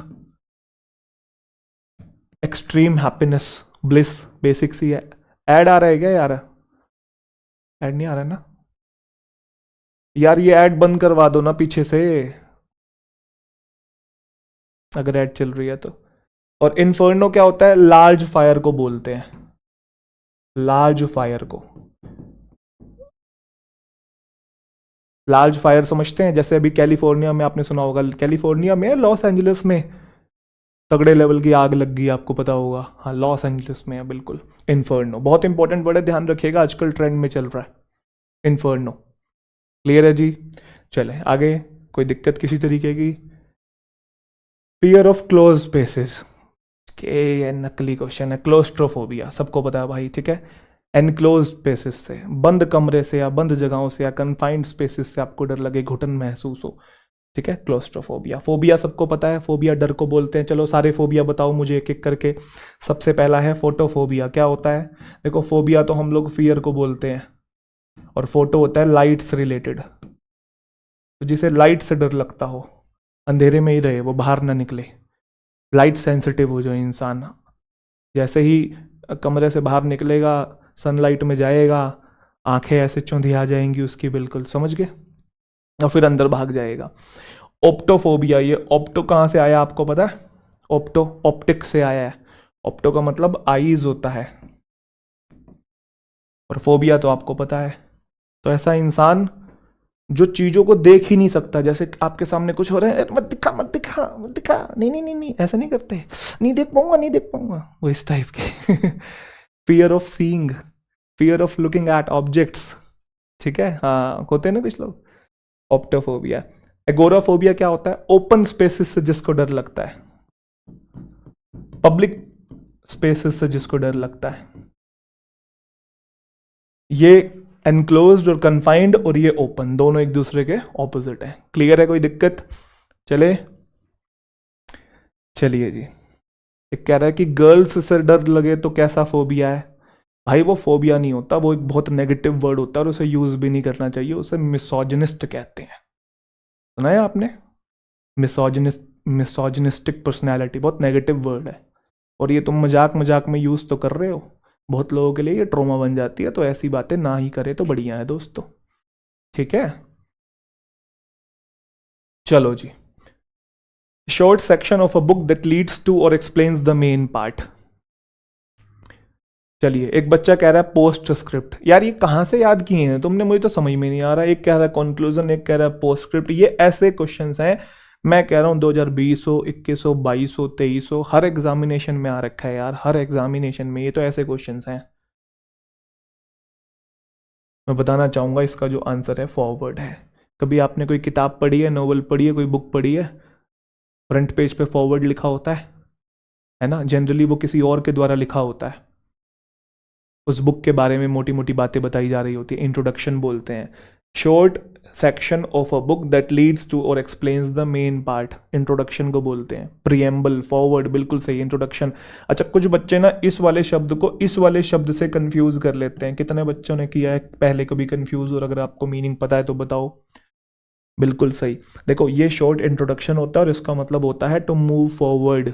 एक्सट्रीम हैप्पीनेस, ब्लिस, बेसिक सी है। ऐड आ रहा है क्या यार? ऐड नहीं आ रहा है ना यार, ये ऐड बंद करवा दो ना पीछे से, अगर ऐड चल रही है तो। और इन्फर्नो क्या होता है? लार्ज फायर को बोलते हैं, लार्ज फायर को। लार्ज फायर समझते हैं, जैसे अभी कैलिफोर्निया में आपने सुना होगा, कैलिफोर्निया में, लॉस एंजलिस में तगड़े लेवल की आग लग गई, आपको पता होगा, हाँ लॉस एंजलिस में है बिल्कुल। इन्फर्नो बहुत इंपॉर्टेंट वर्ड है, ध्यान रखिएगा, आजकल ट्रेंड में चल रहा है इन्फर्नो। क्लियर है जी। चले आगे, कोई दिक्कत किसी तरीके की? फियर ऑफ क्लोज स्पेसेस के, ये नकली क्वेश्चन है। क्लोस्ट्रोफोबिया सबको पता है भाई, ठीक है। एनक्लोज स्पेसेस से, बंद कमरे से या बंद जगहों से या कन्फाइंड स्पेसेस से आपको डर लगे, घुटन महसूस हो, ठीक है, क्लोस्ट्रोफोबिया। फोबिया सबको पता है, फोबिया डर को बोलते हैं। चलो सारे फोबिया बताओ मुझे एक एक करके। सबसे पहला है फोटोफोबिया। क्या होता है? देखो, फोबिया तो हम लोग फियर को बोलते हैं, और फोटो होता है लाइट से रिलेटेड। तो जिसे लाइट से डर लगता हो, अंधेरे में ही रहे, वो बाहर ना निकले, लाइट सेंसिटिव हो जो इंसान, जैसे ही कमरे से बाहर निकलेगा सनलाइट में जाएगा, आंखें ऐसे चौंधिया जाएंगी उसकी, बिल्कुल समझ गए, और फिर अंदर भाग जाएगा। ऑप्टोफोबिया, ये ऑप्टो कहाँ से आया आपको पता है? ऑप्टो ऑप्टिक से आया है। ऑप्टो का मतलब आईज होता है, और फोबिया तो आपको पता है। तो ऐसा इंसान जो चीजों को देख ही नहीं सकता, जैसे आपके सामने कुछ हो रहा है, मत दिखा मत दिखा मत दिखा, नहीं नहीं नहीं नहीं, ऐसा नहीं करते, नहीं देख पाऊंगा नहीं देख पाऊंगा, वो इस टाइप के। Fear of seeing, fear of looking at objects, ठीक है, हाँ होते हैं ना कुछ लोग। ऑप्टोफोबिया। एगोराफोबिया क्या होता है? ओपन स्पेसेस से जिसको डर लगता है, पब्लिक स्पेसेस से जिसको डर लगता है। ये एनक्लोज्ड और कन्फाइंड, और ये ओपन, दोनों एक दूसरे के ऑपोजिट है। क्लियर है? कोई दिक्कत? चलिए जी। एक कह रहा है कि गर्ल्स से डर लगे तो कैसा फोबिया है? भाई वो फोबिया नहीं होता, वो एक बहुत नेगेटिव वर्ड होता है, और उसे यूज भी नहीं करना चाहिए, उसे मिसोजिनिस्ट कहते हैं। सुना है आपने? मिसोजिनिस्टिक पर्सनैलिटी बहुत नेगेटिव वर्ड है, और ये तुम मजाक मजाक में यूज तो कर रहे हो, बहुत लोगों के लिए ये ट्रॉमा बन जाती है, तो ऐसी बातें ना ही करे तो बढ़िया है दोस्तों, ठीक है। चलो जी। Short section of a book that leads to or explains the main part. चलिए, एक बच्चा कह रहा है पोस्ट स्क्रिप्ट। यार ये कहाँ से याद किए हैं तुमने, मुझे तो समझ में नहीं आ रहा। एक कह रहा है कंक्लूजन, एक कह रहा है पोस्ट स्क्रिप्ट। ये ऐसे क्वेश्चंस हैं, मैं कह रहा हूँ 2020 हो, 21 हो, 22 हो, 23 हो, हर एग्जामिनेशन में आ रखा है यार, हर एग्जामिनेशन में ये तो ऐसे क्वेश्चंस हैं। मैं बताना चाहूँगा इसका जो आंसर है फॉरवर्ड है। कभी आपने कोई किताब पढ़ी है, नोवेल पढ़ी है, कोई बुक पढ़ी है, फ्रंट पेज पे फॉरवर्ड लिखा होता है ना? जनरली वो किसी और के द्वारा लिखा होता है, उस बुक के बारे में मोटी मोटी बातें बताई जा रही होती है, इंट्रोडक्शन बोलते हैं। Short section of a book that leads to or explains the main part, introduction को बोलते हैं। प्रीएम्बल, फॉरवर्ड, बिल्कुल सही, इंट्रोडक्शन। अच्छा, कुछ बच्चे ना इस वाले शब्द को इस वाले शब्द से कंफ्यूज कर लेते हैं। कितने बच्चों ने किया है पहले कभी कंफ्यूज? और अगर आपको मीनिंग पता है तो बताओ। बिल्कुल सही। देखो, ये शॉर्ट इंट्रोडक्शन होता है, और इसका मतलब होता है टू मूव फॉरवर्ड,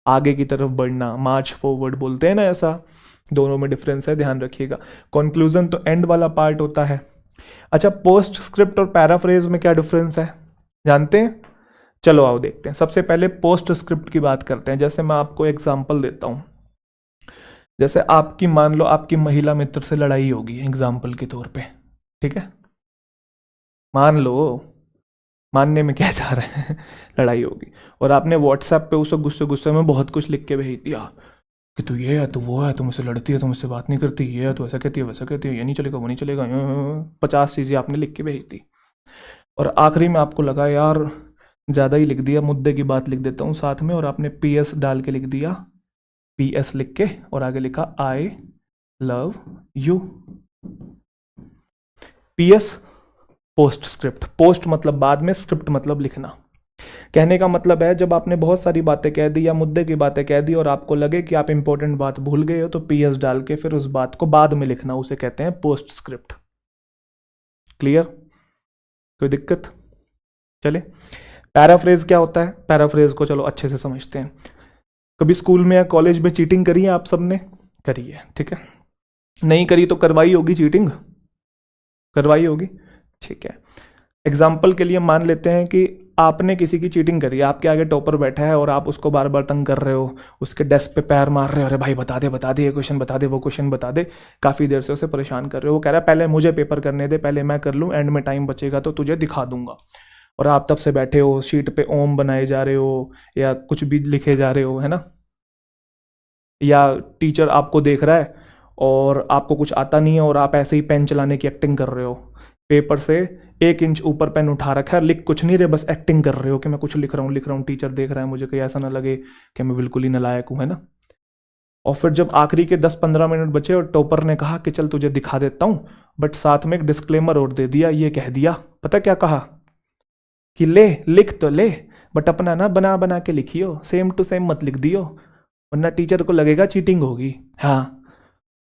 आगे की तरफ बढ़ना, मार्च फॉरवर्ड बोलते हैं ना, ऐसा। दोनों में डिफरेंस है, ध्यान रखिएगा। कंक्लूजन तो एंड वाला पार्ट होता है। अच्छा, पोस्ट स्क्रिप्ट और पैराफ्रेज में क्या डिफरेंस है, जानते हैं? चलो आओ देखते हैं। सबसे पहले पोस्ट स्क्रिप्ट की बात करते हैं। जैसे मैं आपको एग्जांपल देता हूं, जैसे आपकी, मान लो आपकी महिला मित्र से लड़ाई होगी एग्जांपल के तौर पे, ठीक है, मान लो, मानने में क्या जा रहा है, लड़ाई होगी, और आपने व्हाट्सएप पे उसे गुस्से गुस्से में बहुत कुछ लिख के भेज दिया कि तू ये है, तू वो है, तू मुझसे लड़ती है, तू मुझसे बात नहीं करती, ये है, तू ऐसा कहती है, वैसा कहती है, ये नहीं चलेगा, वो नहीं चलेगा, 50 चीज़ें आपने लिख के भेज दी। और आखिरी में आपको लगा यार ज़्यादा ही लिख दिया, मुद्दे की बात लिख देता हूँ साथ में, और आपने PS डाल के लिख दिया, PS लिख के, और आगे लिखा I love you. PS post script. Post मतलब बाद में, स्क्रिप्ट मतलब लिखना। कहने का मतलब है जब आपने बहुत सारी बातें कह दी या मुद्दे की बातें कह दी और आपको लगे कि आप इंपॉर्टेंट बात भूल गए हो, तो PS डाल के फिर उस बात को बाद में लिखना, उसे कहते हैं पोस्ट स्क्रिप्ट। क्लियर? कोई दिक्कत? चले, पैराफ्रेज क्या होता है? पैराफ्रेज को चलो अच्छे से समझते हैं। कभी स्कूल में या कॉलेज में चीटिंग करी है आप सबने? करी है, ठीक है। नहीं करी तो करवाई होगी, चीटिंग करवाई होगी, ठीक है। एग्जाम्पल के लिए मान लेते हैं कि आपने किसी की चीटिंग करी है, आपके आगे टॉपर बैठा है और आप उसको बार बार तंग कर रहे हो, उसके डेस्क पे पैर मार रहे हो, अरे भाई बता दे ये क्वेश्चन बता दे, वो क्वेश्चन बता दे, काफ़ी देर से उसे परेशान कर रहे हो। वो कह रहा है पहले मुझे पेपर करने दे, पहले मैं कर लूँ, एंड में टाइम बचेगा तो तुझे दिखा दूंगा। और आप तब से बैठे हो, शीट पे ओम बनाए जा रहे हो या कुछ भी लिखे जा रहे हो, है ना, या टीचर आपको देख रहा है और आपको कुछ आता नहीं है और आप ऐसे ही पेन चलाने की एक्टिंग कर रहे हो, पेपर से 1 इंच ऊपर पेन उठा रखा है, लिख कुछ नहीं रहे, बस एक्टिंग कर रहे हो कि मैं कुछ लिख रहा हूँ, टीचर देख रहा है, मुझे कहीं ऐसा ना लगे कि मैं बिल्कुल ही नालायक हूँ, है ना। और फिर जब आखिरी के 10-15 मिनट बचे और टॉपर ने कहा कि चल तुझे दिखा देता हूँ, बट साथ में एक डिस्क्लेमर और दे दिया, ये कह दिया, पता क्या कहा कि ले लिख तो ले, बट अपना ना बना बना के लिखियो, सेम टू सेम मत लिख दियो, वरना टीचर को लगेगा चीटिंग होगी। हाँ,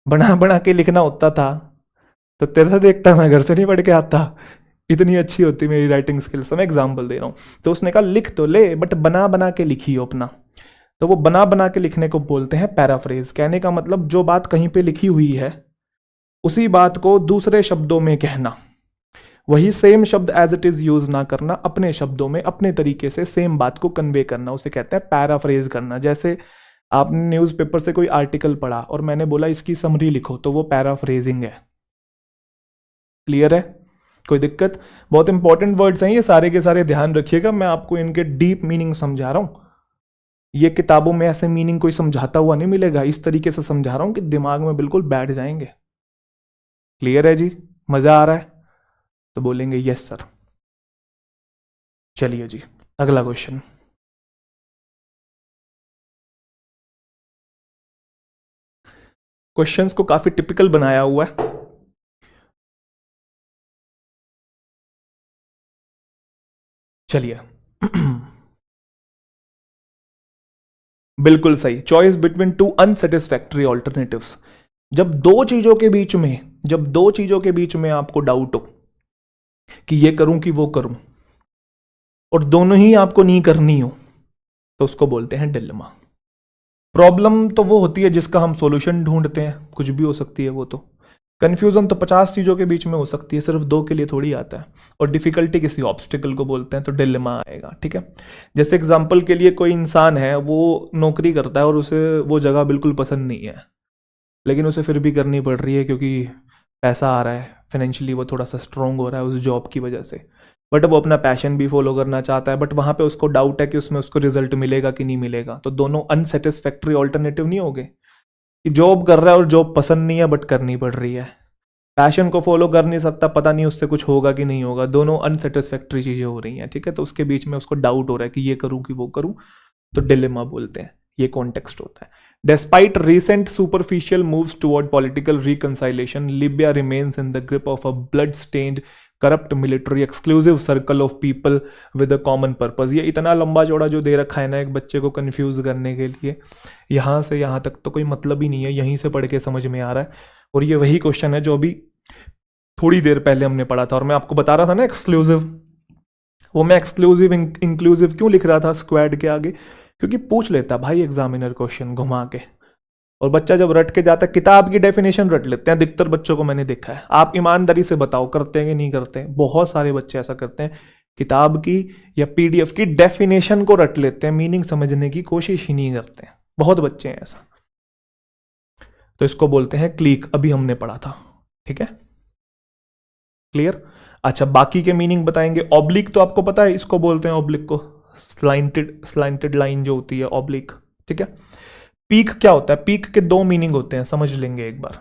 बना बना के लिखना होता था तो तेरे से देखता, मैं घर से नहीं पढ़ के आता, इतनी अच्छी होती मेरी राइटिंग स्किल्स। मैं एग्जाम्पल दे रहा हूँ। तो उसने कहा लिख तो ले बट बना बना के लिखियो अपना। तो वो बना बना के लिखने को बोलते हैं पैराफ्रेज। कहने का मतलब जो बात कहीं पे लिखी हुई है उसी बात को दूसरे शब्दों में कहना, वही सेम शब्द एज इट इज यूज ना करना, अपने शब्दों में अपने तरीके से सेम बात को कन्वे करना, उसे कहते हैं पैराफ्रेज करना। जैसे आपने न्यूज़पेपर से कोई आर्टिकल पढ़ा और मैंने बोला इसकी समरी लिखो, तो वो पैराफ्रेजिंग है। क्लियर है? कोई दिक्कत? बहुत इंपॉर्टेंट वर्ड्स हैं ये सारे के सारे, ध्यान रखिएगा। मैं आपको इनके डीप मीनिंग समझा रहा हूं। ये किताबों में ऐसे मीनिंग कोई समझाता हुआ नहीं मिलेगा, इस तरीके से समझा रहा हूं कि दिमाग में बिल्कुल बैठ जाएंगे। क्लियर है जी? मजा आ रहा है? तो बोलेंगे यस सर। चलिए जी, अगला क्वेश्चन। क्वेश्चंस को काफी टिपिकल बनाया हुआ है। चलिए बिल्कुल सही। Choice between two unsatisfactory alternatives. जब दो चीजों के बीच में आपको डाउट हो कि ये करूं कि वो करूं, और दोनों ही आपको नहीं करनी हो, तो उसको बोलते हैं डिलेमा। प्रॉब्लम तो वो होती है जिसका हम सॉल्यूशन ढूंढते हैं, कुछ भी हो सकती है वो तो। कंफ्यूजन तो 50 चीजों के बीच में हो सकती है, सिर्फ दो के लिए थोड़ी आता है। और डिफिकल्टी किसी ऑब्स्टिकल को बोलते हैं, तो डिलेमा आएगा। ठीक है? जैसे एग्जांपल के लिए कोई इंसान है, वो नौकरी करता है और उसे वो जगह बिल्कुल पसंद नहीं है, लेकिन उसे फिर भी करनी पड़ रही है क्योंकि पैसा आ रहा है, फाइनेंशियली वो थोड़ा सा स्ट्रोंग हो रहा है उस जॉब की वजह से। बट वो अपना पैशन भी फॉलो करना चाहता है, बट वहाँ पे उसको डाउट है कि उसमें उसको रिजल्ट मिलेगा कि नहीं मिलेगा। तो दोनों अनसेटिस्फैक्टरी ऑल्टरनेटिव नहीं होंगे कि जॉब कर रहा है और जॉब पसंद नहीं है बट करनी पड़ रही है। पैशन को फॉलो कर नहीं सकता, पता नहीं उससे कुछ होगा कि नहीं होगा। दोनों अनसेटिस्फैक्टरी चीज़ें हो रही हैं। ठीक है? तो उसके बीच में उसको डाउट हो रहा है कि ये करूँ कि वो करूँ, तो डिलेमा बोलते हैं। ये कॉन्टेक्स्ट होता है। Despite recent superficial moves toward political reconciliation, Libya remains in the grip of a blood-stained, corrupt military exclusive circle of people with a common purpose। ये इतना लंबा चौड़ा जो दे रखा है ना एक बच्चे को कंफ्यूज करने के लिए, यहाँ से यहाँ तक तो कोई मतलब ही नहीं है, यहीं से पढ़ के समझ में आ रहा है। और ये वही क्वेश्चन है जो अभी थोड़ी देर पहले हमने पढ़ा था, और मैं आपको बता रहा था ना एक्सक्लूसिव। वो मैं एक्सक्लूसिव इंक्लूसिव क्यों लिख रहा था स्क्वाड के आगे? क्योंकि पूछ लेता भाई एग्जामिनर क्वेश्चन घुमा के, और बच्चा जब रट के जाता है, किताब की डेफिनेशन रट लेते हैं अधिकतर बच्चों को मैंने देखा है। आप ईमानदारी से बताओ करते हैं कि नहीं करते हैं? बहुत सारे बच्चे ऐसा करते हैं, किताब की या पीडीएफ की डेफिनेशन को रट लेते हैं, मीनिंग समझने की कोशिश ही नहीं करते हैं। बहुत बच्चे हैं ऐसा। तो इसको बोलते हैं क्लीक, अभी हमने पढ़ा था। ठीक है? क्लियर? अच्छा, बाकी के मीनिंग बताएंगे। ऑब्लिक तो आपको पता है, इसको बोलते हैं ऑब्लिक को, स्लाइंटेड लाइन जो होती है ऑब्लिक। ठीक है? पीक क्या होता है? पीक के दो मीनिंग होते हैं, समझ लेंगे एक बार।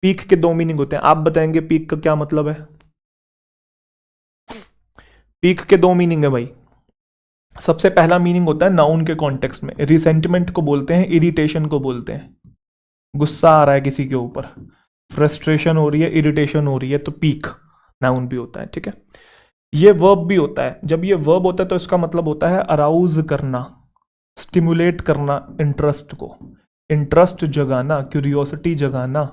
पीक के दो मीनिंग होते हैं, आप बताएंगे पीक का क्या मतलब है? पीक के दो मीनिंग है भाई। सबसे पहला मीनिंग होता है नाउन के कॉन्टेक्स्ट में, रिसेंटमेंट को बोलते हैं, इरिटेशन को बोलते हैं। गुस्सा आ रहा है किसी के ऊपर, फ्रस्ट्रेशन हो रही है, इरिटेशन हो रही है, तो पीक नाउन भी होता है। ठीक है? ये वर्ब भी होता है। जब ये वर्ब होता है तो इसका मतलब होता है अराउज करना, स्टिमुलेट करना इंटरेस्ट को, इंटरेस्ट जगाना, क्यूरियोसिटी जगाना,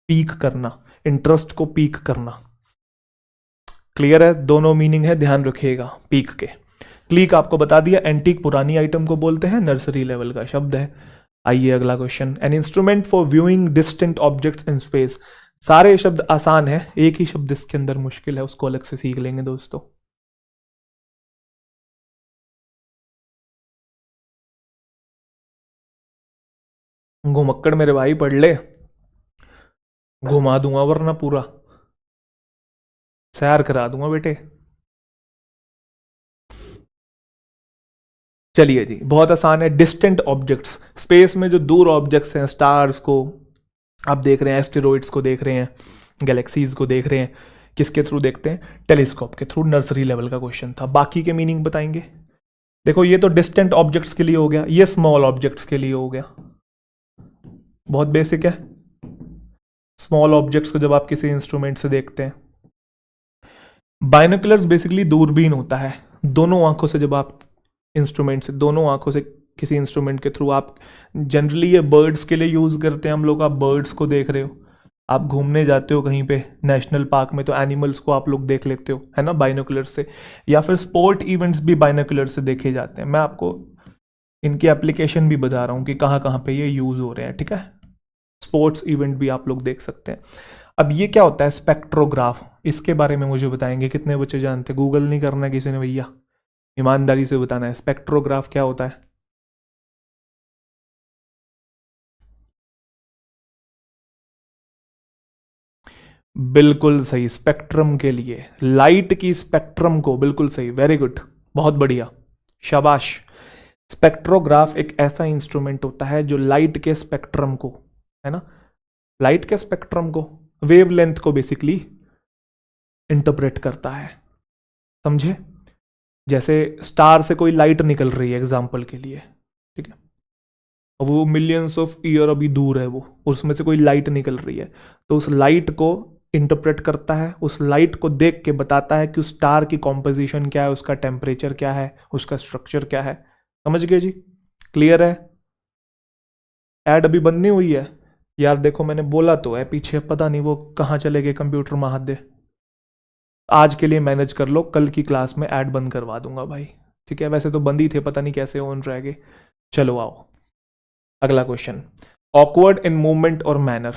पीक करना, इंटरेस्ट को पीक करना। क्लियर है? दोनों मीनिंग है, ध्यान रखिएगा पीक के। क्लीक आपको बता दिया, एंटीक पुरानी आइटम को बोलते हैं, नर्सरी लेवल का शब्द है। आइए अगला question. An instrument for viewing distant objects in space. सारे शब्द आसान है, एक ही शब्द इसके अंदर मुश्किल है, उसको अलग से सीख लेंगे दोस्तों। घुमक्कड़ मेरे भाई पढ़ ले, घुमा दूंगा वरना पूरा सैर करा दूंगा बेटे। चलिए जी, बहुत आसान है। डिस्टेंट ऑब्जेक्ट्स, स्पेस में जो दूर ऑब्जेक्ट्स हैं, स्टार्स को आप देख रहे हैं, एस्टेरॉइड्स को देख रहे हैं, गैलेक्सीज को देख रहे हैं, किसके थ्रू देखते हैं? टेलीस्कोप के थ्रू। नर्सरी लेवल का क्वेश्चन था। बाकी के मीनिंग बताएंगे। देखो ये तो डिस्टेंट ऑब्जेक्ट्स के लिए हो गया, ये स्मॉल ऑब्जेक्ट्स के लिए हो गया। बहुत बेसिक है। स्मॉल ऑब्जेक्ट्स को जब आप किसी इंस्ट्रूमेंट से देखते हैं, बाइनोकुलर्स बेसिकली दूरबीन होता है। दोनों आंखों से जब आप इंस्ट्रूमेंट से, दोनों आंखों से किसी इंस्ट्रूमेंट के थ्रू, आप जनरली ये बर्ड्स के लिए यूज करते हैं हम लोग। आप बर्ड्स को देख रहे हो, आप घूमने जाते हो कहीं पे नेशनल पार्क में, तो एनिमल्स को आप लोग देख लेते हो, है ना, बाइनोकुलर से। या फिर स्पोर्ट इवेंट्स भी बाइनोकुलर से देखे जाते हैं। मैं आपको इनकी एप्लीकेशन भी बता रहा हूँ कि कहाँ कहाँ पे ये यूज़ हो रहे हैं, ठीक है। स्पोर्ट्स इवेंट भी आप लोग देख सकते हैं। अब ये क्या होता है स्पेक्ट्रोग्राफ, इसके बारे में मुझे बताएंगे, कितने बच्चे जानते हैं? गूगल नहीं करना है किसी ने भैया, ईमानदारी से बताना है स्पेक्ट्रोग्राफ क्या होता है। बिल्कुल सही, स्पेक्ट्रम के लिए, लाइट की स्पेक्ट्रम को, बिल्कुल सही, वेरी गुड, बहुत बढ़िया, शाबाश। स्पेक्ट्रोग्राफ एक ऐसा इंस्ट्रूमेंट होता है जो लाइट के स्पेक्ट्रम को, है ना, लाइट के स्पेक्ट्रम को, वेवलेंथ को बेसिकली इंटरप्रेट करता है, समझे। जैसे स्टार से कोई लाइट निकल रही है एग्जाम्पल के लिए, ठीक है, अब वो मिलियंस ऑफ ईयर अभी दूर है, वो उसमें से कोई लाइट निकल रही है, तो उस लाइट को इंटरप्रेट करता है, उस लाइट को देख के बताता है कि उस स्टार की कॉम्पोजिशन क्या है, उसका टेम्परेचर क्या है, उसका स्ट्रक्चर क्या है। समझ गए जी, क्लियर है। ऐड अभी बंद नहीं हुई है यार, देखो मैंने बोला तो है पीछे, पता नहीं वो कहाँ चले गए कंप्यूटर महादे। आज के लिए मैनेज कर लो, कल की क्लास में ऐड बंद करवा दूंगा भाई, ठीक है। वैसे तो बंद ही थे, पता नहीं कैसे ऑन रह गए। चलो आओ, अगला क्वेश्चन, ऑकवर्ड इन मूवमेंट और मैनर,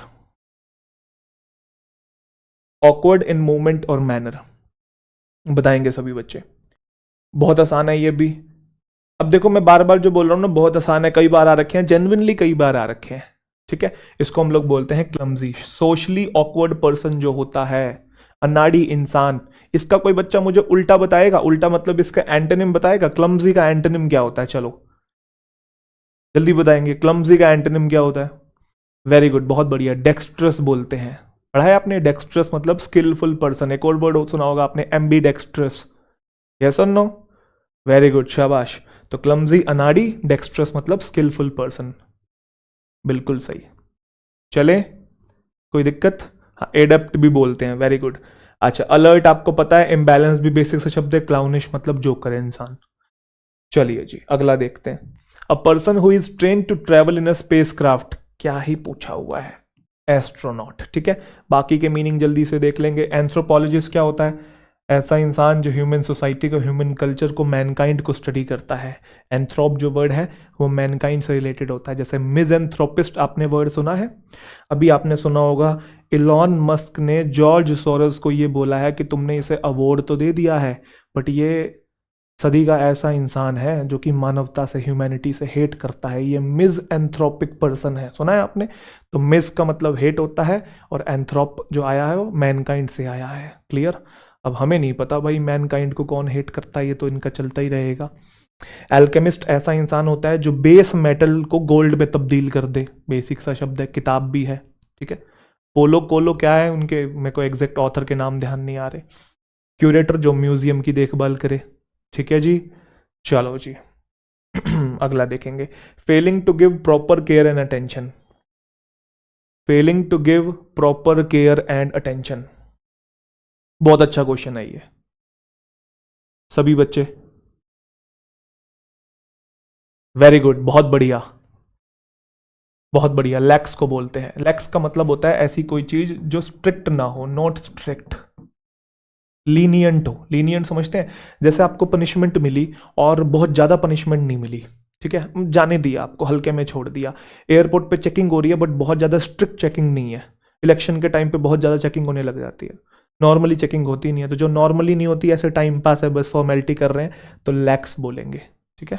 ऑकवर्ड इन मूवमेंट और मैनर बताएंगे सभी बच्चे। बहुत आसान है ये भी। अब देखो मैं बार बार जो बोल रहा हूं ना, बहुत आसान है, कई बार आ रखे हैं, जेन्युइनली कई बार आ रखे हैं, ठीक है। इसको हम लोग बोलते हैं क्लमजी, सोशली ऑकवर्ड पर्सन जो होता है, अनाड़ी इंसान। इसका कोई बच्चा मुझे उल्टा बताएगा, उल्टा मतलब इसका एंटोनिम बताएगा, क्लमजी का एंटोनिम क्या होता है? चलो जल्दी बताएंगे, क्लमजी का एंटोनिम क्या होता है? वेरी गुड, बहुत बढ़िया, डेक्स्ट्रस बोलते हैं। पढ़ा है आपने, डेक्स्ट्रस मतलब स्किलफुल पर्सन। एक और वर्ड सुना होगा आपने, एम्बी डेक्स्ट्रस, यस और नो? वेरी गुड, शाबाश। तो क्लमजी अनाड़ी, डेक्स्ट्रस मतलब स्किलफुल पर्सन, बिल्कुल सही। चले, कोई दिक्कत? हाँ, एडप्ट भी बोलते हैं, वेरी गुड। अच्छा, अलर्ट आपको पता है, इम्बैलेंस भी बेसिक से शब्द है, क्लाउनिश मतलब जोकर है इंसान। चलिए जी अगला देखते हैं, a person who is train to travel in a spacecraft, क्या ही पूछा हुआ है, एस्ट्रोनॉट, ठीक है। बाकी के मीनिंग जल्दी से देख लेंगे। एंथ्रोपोलॉजिस्ट क्या होता है? ऐसा इंसान जो ह्यूमन सोसाइटी को, ह्यूमन कल्चर को, मैनकाइंड को स्टडी करता है। एंथ्रोप जो वर्ड है वो मैनकाइंड से रिलेटेड होता है। जैसे मिज़एंथ्रोपिस्ट आपने वर्ड सुना है, अभी आपने सुना होगा इलॉन मस्क ने जॉर्ज सोरोस को ये बोला है कि तुमने इसे अवार्ड तो दे दिया है, बट ये सदी का ऐसा इंसान है जो कि मानवता से, ह्यूमैनिटी से हेट करता है, ये मिज एंथ्रोपिक पर्सन है। सुना है आपने? तो मिज का मतलब हेट होता है, और एंथ्रोप जो आया है वो मैनकाइंड से आया है, क्लियर। अब हमें नहीं पता भाई मैनकाइंड को कौन हेट करता है, ये तो इनका चलता ही रहेगा। एल्केमिस्ट ऐसा इंसान होता है जो बेस मेटल को गोल्ड में तब्दील कर दे, बेसिक सा शब्द है, किताब भी है, ठीक है। पोलो कोलो क्या है उनके, मेरे को एग्जैक्ट ऑथर के नाम ध्यान नहीं आ रहे। क्यूरेटर जो म्यूजियम की देखभाल करे, ठीक है जी। चलो जी अगला देखेंगे, failing to give proper care and attention, failing to give proper care and attention, बहुत अच्छा क्वेश्चन है ये सभी बच्चे, वेरी गुड, बहुत बढ़िया, बहुत बढ़िया। लैक्स को बोलते हैं, लैक्स का मतलब होता है ऐसी कोई चीज जो स्ट्रिक्ट ना हो, नॉट स्ट्रिक्ट, लीनियंट हो। लीनियंट समझते हैं? जैसे आपको पनिशमेंट मिली और बहुत ज़्यादा पनिशमेंट नहीं मिली, ठीक है, जाने दिया, आपको हल्के में छोड़ दिया। एयरपोर्ट पे चेकिंग हो रही है बट बहुत ज़्यादा स्ट्रिक्ट चेकिंग नहीं है। इलेक्शन के टाइम पे बहुत ज़्यादा चेकिंग होने लग जाती है, नॉर्मली चेकिंग होती नहीं है। तो जो नॉर्मली नहीं होती, ऐसे टाइम पास है, बस फॉर्मेलिटी कर रहे हैं, तो लैक्स बोलेंगे, ठीक है,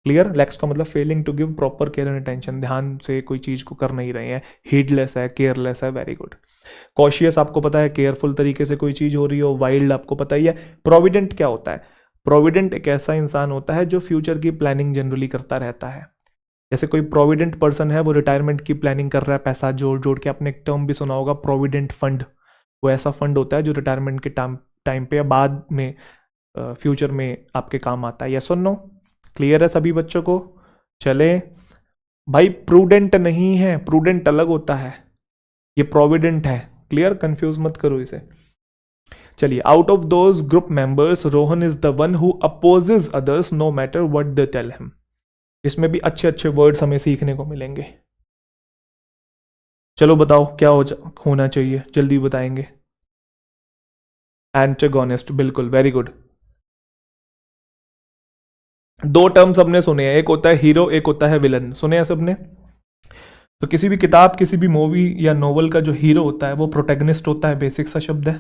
क्लियर। लैक्स का मतलब failing to give proper care and attention, ध्यान से कोई चीज़ को कर नहीं रहे हैं, हीडलेस है, केयरलेस है, वेरी गुड। कॉशियस आपको पता है, केयरफुल तरीके से कोई चीज़ हो रही हो। वाइल्ड आपको पता ही है। प्रोविडेंट क्या होता है? प्रोविडेंट एक ऐसा इंसान होता है जो फ्यूचर की प्लानिंग जनरली करता रहता है। जैसे कोई प्रोविडेंट पर्सन है, वो रिटायरमेंट की प्लानिंग कर रहा है, पैसा जोड़ जोड़ के, आपने एक टर्म भी सुना होगा प्रोविडेंट फंड। वो ऐसा फंड होता है जो रिटायरमेंट के टाइम पे या बाद में, फ्यूचर में आपके काम आता है। यस और नो? क्लियर है सभी बच्चों को? चले भाई, प्रूडेंट नहीं है, प्रूडेंट अलग होता है, ये प्रोविडेंट है, क्लियर, कंफ्यूज मत करो इसे। चलिए, out of those group members Rohan is the one who opposes others no matter what they tell him. इसमें भी अच्छे अच्छे वर्ड्स हमें सीखने को मिलेंगे। चलो बताओ क्या होना चाहिए, जल्दी बताएंगे। एंटेगोनिस्ट, बिल्कुल, वेरी गुड। दो टर्म सबने सुने हैं, एक होता है हीरो, एक होता है विलन, सुने हैं सबने। तो किसी भी किताब, किसी भी मूवी या नोवेल का जो हीरो होता है वो प्रोटैगनिस्ट होता है, बेसिक सा शब्द है,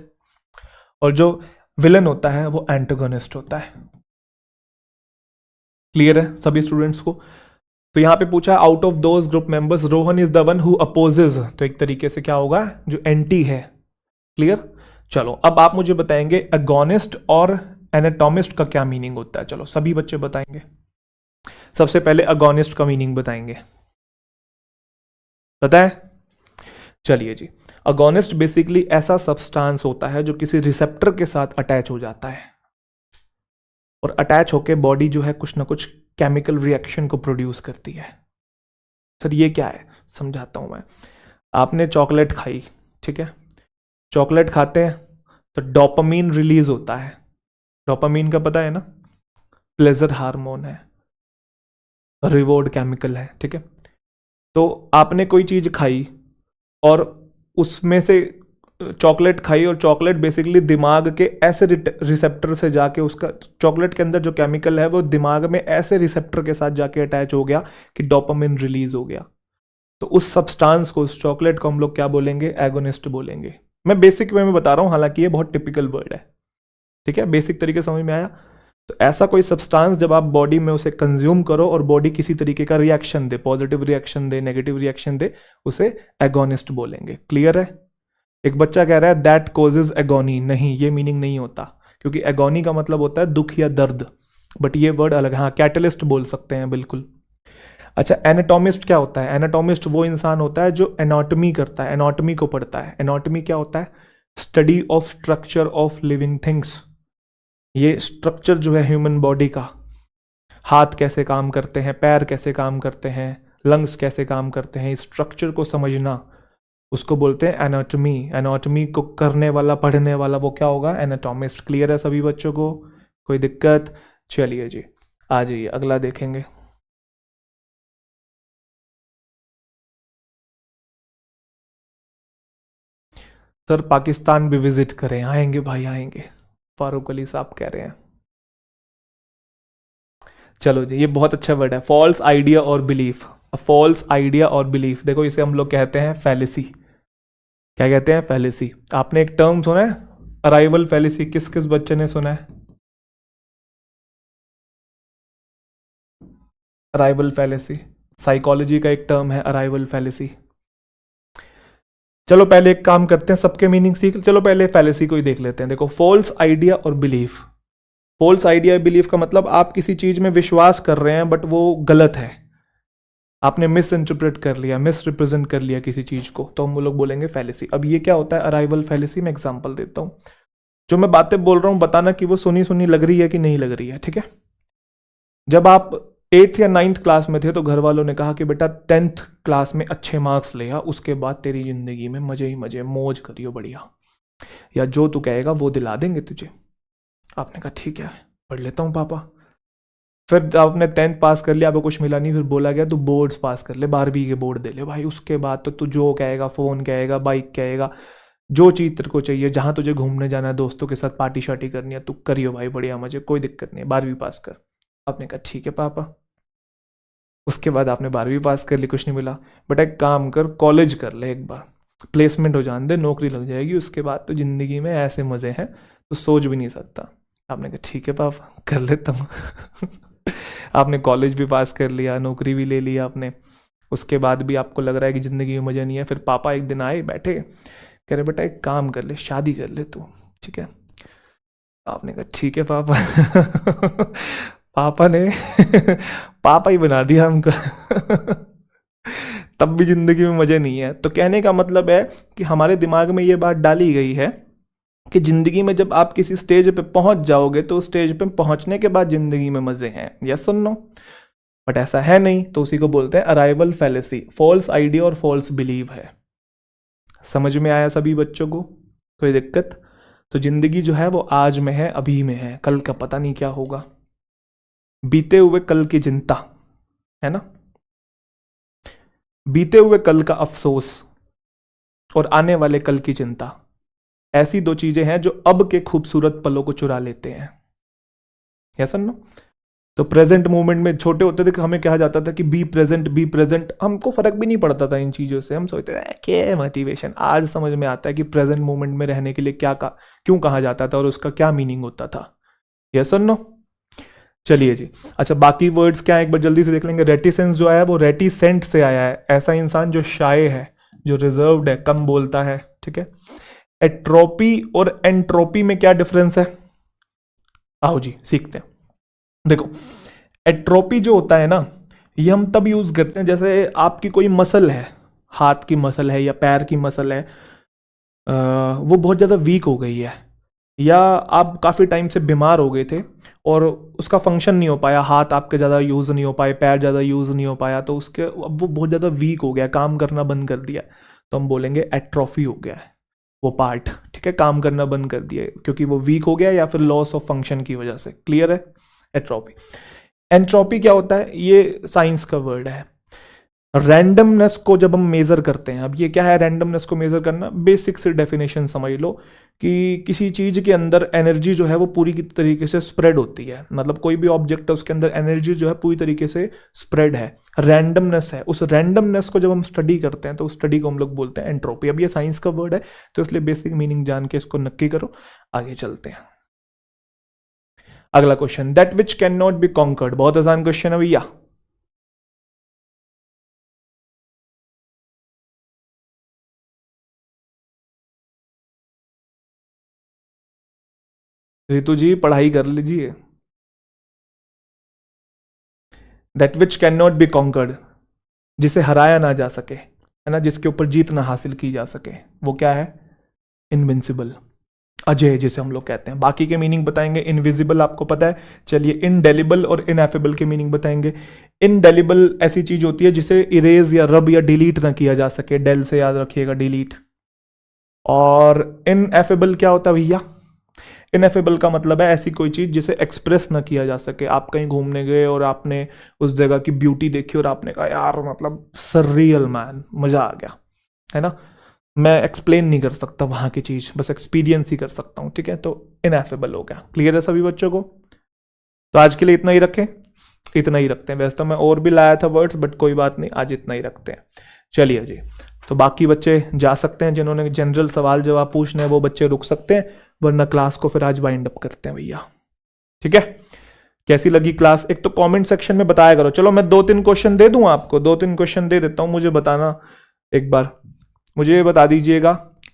और जो विलन होता है वो एंटागोनिस्ट होता है। क्लियर है सभी स्टूडेंट्स को? तो यहां पे पूछा out of those group members Rohan is the one who opposes, तो एक तरीके से क्या होगा, जो एंटी है। क्लियर? चलो अब आप मुझे बताएंगे अगोनिस्ट और एनाटोमिस्ट का क्या मीनिंग होता है। चलो सभी बच्चे बताएंगे। सबसे पहले अगोनिस्ट का मीनिंग बताएंगे, पता है? चलिए जी, अगोनिस्ट बेसिकली ऐसा सब्सटेंस होता है जो किसी रिसेप्टर के साथ अटैच हो जाता है, और अटैच होके बॉडी जो है कुछ ना कुछ केमिकल रिएक्शन को प्रोड्यूस करती है। सर ये क्या है, समझाता हूं मैं। आपने चॉकलेट खाई, ठीक है, चॉकलेट खाते हैं तो डोपामीन रिलीज होता है। डोपामीन का पता है ना, प्लेजर हार्मोन है, रिवॉर्ड केमिकल है, ठीक है। तो आपने कोई चीज खाई और उसमें से चॉकलेट खाई, और चॉकलेट बेसिकली दिमाग के ऐसे रिसेप्टर से जाके, उसका चॉकलेट के अंदर जो केमिकल है वो दिमाग में ऐसे रिसेप्टर के साथ जाके अटैच हो गया कि डोपामिन रिलीज हो गया। तो उस सब्सटेंस को, उस चॉकलेट को हम लोग क्या बोलेंगे, एगोनिस्ट बोलेंगे। मैं बेसिक वे में बता रहा हूं, हालांकि ये बहुत टिपिकल वर्ड है, ठीक है, बेसिक तरीके समझ में आया। तो ऐसा कोई सब्सटेंस जब आप बॉडी में उसे कंज्यूम करो और बॉडी किसी तरीके का रिएक्शन दे, पॉजिटिव रिएक्शन दे, नेगेटिव रिएक्शन दे, उसे एगोनिस्ट बोलेंगे। क्लियर है? एक बच्चा कह रहा है दैट कॉजेज एगोनी, नहीं ये मीनिंग नहीं होता, क्योंकि एगोनी का मतलब होता है दुख या दर्द, बट ये वर्ड अलग। हाँ, कैटलिस्ट बोल सकते हैं, बिल्कुल। अच्छा, एनाटोमिस्ट क्या होता है? एनाटोमिस्ट वो इंसान होता है जो एनाटॉमी करता है, एनाटॉमी को पढ़ता है। एनाटॉमी क्या होता है? Study of structure of living things. ये स्ट्रक्चर जो है ह्यूमन बॉडी का, हाथ कैसे काम करते हैं, पैर कैसे काम करते हैं, लंग्स कैसे काम करते हैं, इस स्ट्रक्चर को समझना, उसको बोलते हैं एनाटॉमी। एनाटॉमी को करने वाला, पढ़ने वाला, वो क्या होगा? एनाटॉमिस्ट। क्लियर है सभी बच्चों को? कोई दिक्कत? चलिए जी, आ जाइए, अगला देखेंगे। सर पाकिस्तान भी विजिट करें, आएंगे भाई आएंगे, फारूक अली साहब कह रहे हैं। चलो जी, ये बहुत अच्छा वर्ड है, फॉल्स आइडिया और बिलीफ। फॉल्स आइडिया और बिलीफ, देखो इसे हम लोग कहते हैं फैलेसी। क्या कहते हैं? फैलेसी। आपने एक टर्म सुना है, अराइवल फैलेसी? किस किस बच्चे ने सुना है अराइवल फैलेसी? साइकोलॉजी का एक टर्म है अराइवल फैलेसी। चलो पहले एक काम करते हैं, सबके मीनिंग सीख, चलो पहले फैलेसी को ही देख लेते हैं। देखो, फॉल्स आइडिया और बिलीफ। फॉल्स आइडिया बिलीफ का मतलब आप किसी चीज में विश्वास कर रहे हैं बट वो गलत है, आपने मिस इंटरप्रेट कर लिया, मिस रिप्रेजेंट कर लिया किसी चीज को, तो हम लोग बोलेंगे फैलेसी। अब ये क्या होता है अराइवल फैलेसी? में एग्जांपल देता हूं, जो मैं बातें बोल रहा हूं बताना कि वो सुनी सुनी लग रही है कि नहीं लग रही है, ठीक है। जब आप 8th या 9th क्लास में थे तो घर वालों ने कहा कि बेटा 10th क्लास में अच्छे मार्क्स ले आ, उसके बाद तेरी जिंदगी में मजे ही मजे, मौज करियो बढ़िया, या जो तू कहेगा वो दिला देंगे तुझे। आपने कहा ठीक है, पढ़ लेता हूँ पापा। फिर जब आपने 10th पास कर लिया, आपको कुछ मिला नहीं, फिर बोला गया तू बोर्ड्स पास कर ले, 12वीं के बोर्ड दे ले भाई, उसके बाद तो तू जो कहेगा, फोन कहेगा, बाइक कहेगा, जो चीज तेरे को चाहिए, जहां तुझे घूमने जाना है, दोस्तों के साथ पार्टी शार्टी करनी है, तू करियो भाई बढ़िया मजे, कोई दिक्कत नहीं है, 12वीं पास कर। आपने कहा ठीक है पापा। उसके बाद आपने 12वीं पास कर ली, कुछ नहीं मिला, बेटा एक काम कर, कॉलेज कर ले एक बार, प्लेसमेंट हो जाने दे, नौकरी लग जाएगी, उसके बाद तो जिंदगी में ऐसे मजे हैं तो सोच भी नहीं सकता। आपने कहा ठीक है पापा, कर लेता हूँ। आपने कॉलेज भी पास कर लिया, नौकरी भी ले लिया आपने, उसके बाद भी आपको लग रहा है कि ज़िंदगी में मज़ा नहीं है। फिर पापा एक दिन आए, बैठे, कह रहे बेटा एक काम कर ले, शादी कर ले तू, ठीक है। आपने कहा ठीक है पापा। पापा ने पापा ही बना दिया हमको। तब भी ज़िंदगी में मज़े नहीं है। तो कहने का मतलब है कि हमारे दिमाग में ये बात डाली गई है कि जिंदगी में जब आप किसी स्टेज पे पहुंच जाओगे तो स्टेज पे पहुंचने के बाद जिंदगी में मजे हैं, यस और नो? बट ऐसा है नहीं, तो उसी को बोलते हैं अराइवल फैलेसी, फॉल्स आइडिया और फॉल्स बिलीव है। समझ में आया सभी बच्चों को? कोई दिक्कत? तो जिंदगी जो है वो आज में है, अभी में है, कल का पता नहीं क्या होगा। बीते हुए कल की चिंता, है ना, बीते हुए कल का अफसोस और आने वाले कल की चिंता, ऐसी दो चीजें हैं जो अब के खूबसूरत पलों को चुरा लेते हैं, यस और नो? तो प्रेजेंट मूवमेंट में छोटे होते थे हमें कहा जाता था कि बी प्रेजेंट, हमको फर्क भी नहीं पड़ता था इन चीज़ों से, हम सोचते थे क्या मोटिवेशन। आज समझ में आता है कि प्रेजेंट मूवमेंट में रहने के लिए क्यों कहा जाता था और उसका क्या मीनिंग होता था। यस और नो? चलिए जी। अच्छा, बाकी वर्ड्स क्या है एक बार जल्दी से देख लेंगे। रेटिसेंस जो आया है वो रेटिसेंट से आया है, ऐसा इंसान जो शाय है, जो रिजर्व्ड है, कम बोलता है। ठीक है। एट्रोपी और एंट्रोपी में क्या डिफरेंस है, आओ जी सीखते हैं। देखो, एट्रोपी जो होता है ना, ये हम तब यूज करते हैं जैसे आपकी कोई मसल है, हाथ की मसल है या पैर की मसल है, वो बहुत ज़्यादा वीक हो गई है, या आप काफ़ी टाइम से बीमार हो गए थे और उसका फंक्शन नहीं हो पाया, हाथ आपके ज़्यादा यूज़ नहीं हो पाए, पैर ज़्यादा यूज़ नहीं हो पाया, तो उसके अब वो बहुत ज़्यादा वीक हो गया, काम करना बंद कर दिया, तो हम बोलेंगे एट्रोफी हो गया है वो पार्ट। ठीक है, काम करना बंद कर दिया क्योंकि वो वीक हो गया या फिर लॉस ऑफ फंक्शन की वजह से। क्लियर है? एट्रोपी। एंट्रोपी क्या होता है, ये साइंस का वर्ड है। रैंडमनेस को जब हम मेजर करते हैं, अब ये क्या है रैंडमनेस को मेजर करना, बेसिक से डेफिनेशन समझ लो कि किसी चीज के अंदर एनर्जी जो है वो पूरी की तरीके से स्प्रेड होती है, मतलब कोई भी ऑब्जेक्ट है उसके अंदर एनर्जी जो है पूरी तरीके से स्प्रेड है, रैंडमनेस है। उस रैंडमनेस को जब हम स्टडी करते हैं तो उस स्टडी को हम लोग बोलते हैं एंट्रोपी। अब ये साइंस का वर्ड है तो इसलिए बेसिक मीनिंग जान के इसको नक्की करो। आगे चलते हैं। अगला question, that which can not be conquered. बहुत आसान क्वेश्चन है भैया। रितु जी पढ़ाई कर लीजिए। That which can not be conquered, जिसे हराया ना जा सके, है ना, जिसके ऊपर जीत ना हासिल की जा सके, वो क्या है? इनविंसिबल, अजय जिसे हम लोग कहते हैं। बाकी के मीनिंग बताएंगे। इनविजिबल आपको पता है। चलिए, इनडेलिबल और इनएफेबल के मीनिंग बताएंगे। इनडेलिबल ऐसी चीज होती है जिसे इरेज या रब या डिलीट ना किया जा सके, डेल से याद रखिएगा, डिलीट। और इनएफेबल क्या होता है भैया? इनएफेबल का मतलब है ऐसी कोई चीज जिसे एक्सप्रेस ना किया जा सके। आप कहीं घूमने गए और आपने उस जगह की ब्यूटी देखी और आपने कहा यार मतलब सररियल मैन, मजा आ गया, है ना, मैं एक्सप्लेन नहीं कर सकता वहां की चीज, बस एक्सपीरियंस ही कर सकता हूं। ठीक है, तो इनएफेबल हो गया। क्लियर है सभी बच्चों को? तो आज के लिए इतना ही रखें, इतना ही रखते हैं। वैसे तो मैं और भी लाया था वर्ड्स, बट कोई बात नहीं, आज इतना ही रखते हैं। चलिए जी, तो बाकी बच्चे जा सकते हैं, जिन्होंने जनरल सवाल जवाब पूछने हैं वो बच्चे रुक सकते हैं, वरना क्लास को फिर आज वाइंड अप करते हैं भैया। ठीक है, कैसी लगी क्लास? एक तो कमेंट सेक्शन में बताया करो। चलो मैं 2-3 क्वेश्चन दे दूं आपको, 2-3 क्वेश्चन दे देता हूं, मुझे बताना एक बार। मुझे ये बता दीजिएगा,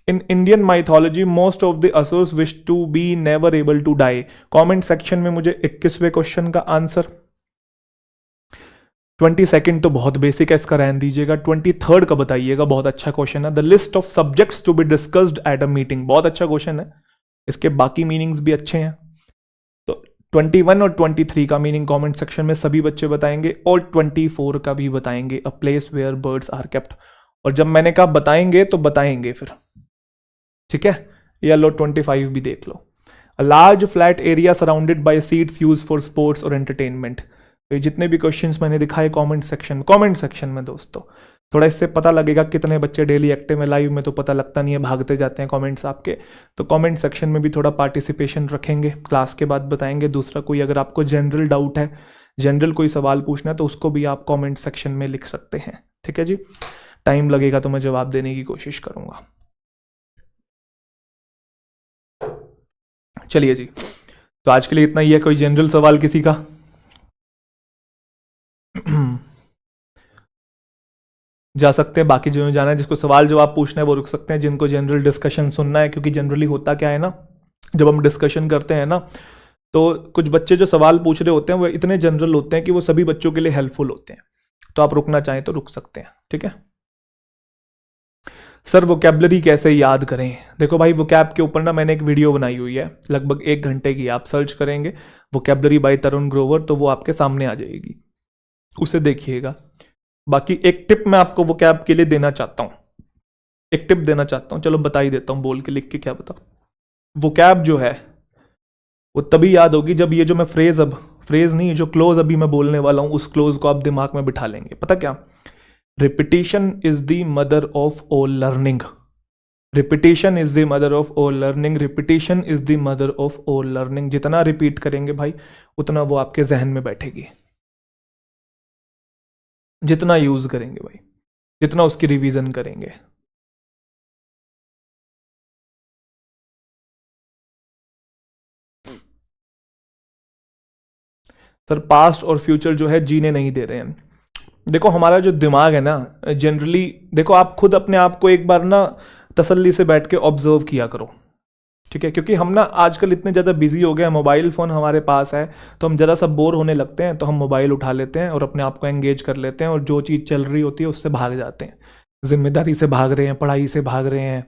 in Indian mythology most of the asuras wish to be never able to die. Comment section में मुझे 21वें क्वेश्चन का आंसर। 22nd तो बहुत बेसिक है, इसका रहने दीजिएगा। 23rd का बताइएगा, बहुत अच्छा क्वेश्चन है। The list of subjects to be discussed at a meeting, बहुत अच्छा क्वेश्चन है, इसके बाकी मीनिंग्स भी अच्छे हैं। तो 21 और 23 का मीनिंग कमेंट सेक्शन में सभी बच्चे बताएंगे, और 24 का भी बताएंगे, a place where birds are kept. और जब मैंने कहा बताएंगे तो बताएंगे फिर। ठीक है, या लो 25 भी देख लो। A large flat area surrounded by seats use for sports or entertainment. तो जितने भी क्वेश्चंस मैंने दिखाए कमेंट सेक्शन में दोस्तों, थोड़ा इससे पता लगेगा कितने बच्चे डेली एक्टिव में। लाइव में तो पता लगता नहीं है, भागते जाते हैं कमेंट्स आपके। तो कमेंट सेक्शन में भी थोड़ा पार्टिसिपेशन रखेंगे, क्लास के बाद बताएंगे। दूसरा, कोई अगर आपको जनरल डाउट है, जनरल कोई सवाल पूछना है, तो उसको भी आप कमेंट सेक्शन में लिख सकते हैं। ठीक है जी, टाइम लगेगा तो मैं जवाब देने की कोशिश करूंगा। चलिए जी, तो आज के लिए इतना ही है। कोई जनरल सवाल किसी का? जा सकते हैं, बाकी जो जाना है, जिसको सवाल जवाब पूछना है वो रुक सकते हैं, जिनको जनरल डिस्कशन सुनना है, क्योंकि जनरली होता क्या है ना, जब हम डिस्कशन करते हैं ना, तो कुछ बच्चे जो सवाल पूछ रहे होते हैं वो इतने जनरल होते हैं कि वो सभी बच्चों के लिए हेल्पफुल होते हैं। तो आप रुकना चाहें तो रुक सकते हैं। ठीक है सर, वोकैबलरी कैसे याद करें? देखो भाई, वोकैब के ऊपर ना मैंने एक वीडियो बनाई हुई है, लगभग 1 घंटे की। आप सर्च करेंगे वोकैबलरी बाय तरुण ग्रोवर तो वो आपके सामने आ जाएगी, उसे देखिएगा। बाकी एक टिप मैं आपको वोकैब के लिए देना चाहता हूं, एक टिप देना चाहता हूं, चलो बता ही देता हूं, बोल के लिख के क्या बताओ। वोकैब जो है वो तभी याद होगी जब ये जो मैं फ्रेज नहीं, जो क्लोज अभी मैं बोलने वाला हूं, उस क्लोज को आप दिमाग में बिठा लेंगे। पता क्या? Repetition is the mother of all learning. Repetition is the mother of all learning, repetition is the mother of all learning. जितना रिपीट करेंगे भाई उतना वो आपके जहन में बैठेगी, जितना यूज करेंगे भाई, जितना उसकी रिवीजन करेंगे। सर पास्ट और फ्यूचर जो है जीने नहीं दे रहे हैं। देखो हमारा जो दिमाग है ना, जनरली देखो आप खुद अपने आप को एक बार ना तसल्ली से बैठ के ऑब्जर्व किया करो, ठीक है? क्योंकि हम ना आजकल इतने ज़्यादा बिजी हो गए हैं, मोबाइल फ़ोन हमारे पास है, तो हम ज़रा सा बोर होने लगते हैं तो हम मोबाइल उठा लेते हैं और अपने आप को एंगेज कर लेते हैं, और जो चीज़ चल रही होती है उससे भाग जाते हैं। जिम्मेदारी से भाग रहे हैं, पढ़ाई से भाग रहे हैं,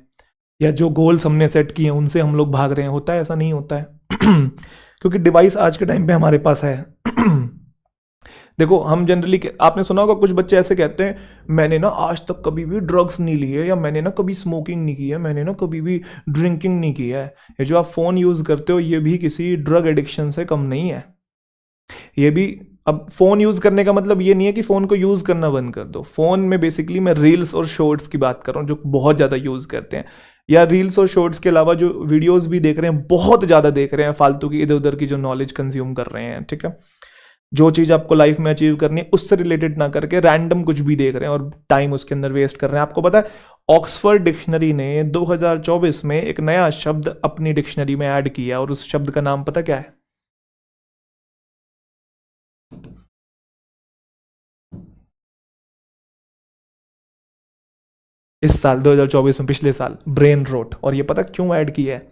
या जो गोल्स हमने सेट किए हैं उनसे हम लोग भाग रहे हैं। होता है ऐसा? नहीं होता है। क्योंकि डिवाइस आज के टाइम पे हमारे पास है। देखो हम जनरली, आपने सुना होगा कुछ बच्चे ऐसे कहते हैं, मैंने ना आज तक कभी भी ड्रग्स नहीं लिए, या मैंने ना कभी स्मोकिंग नहीं की है, मैंने ना कभी भी ड्रिंकिंग नहीं की है। ये जो आप फ़ोन यूज़ करते हो ये भी किसी ड्रग एडिक्शन से कम नहीं है। ये भी, अब फ़ोन यूज़ करने का मतलब ये नहीं है कि फ़ोन को यूज़ करना बंद कर दो। फ़ोन में बेसिकली मैं रील्स और शॉर्ट्स की बात कर रहा हूँ, जो बहुत ज़्यादा यूज़ करते हैं, या रील्स और शॉर्ट्स के अलावा जो वीडियोस भी देख रहे हैं, बहुत ज़्यादा देख रहे हैं फालतू की, इधर उधर की जो नॉलेज कंज्यूम कर रहे हैं, ठीक है? जो चीज़ आपको लाइफ में अचीव करनी है उससे रिलेटेड ना करके रैंडम कुछ भी देख रहे हैं और टाइम उसके अंदर वेस्ट कर रहे हैं। आपको पता है ऑक्सफोर्ड डिक्शनरी ने 2024 में एक नया शब्द अपनी डिक्शनरी में ऐड किया, और उस शब्द का नाम पता क्या है? इस साल 2024 में, पिछले साल, ब्रेन रोट। और ये पता क्यों ऐड किया है?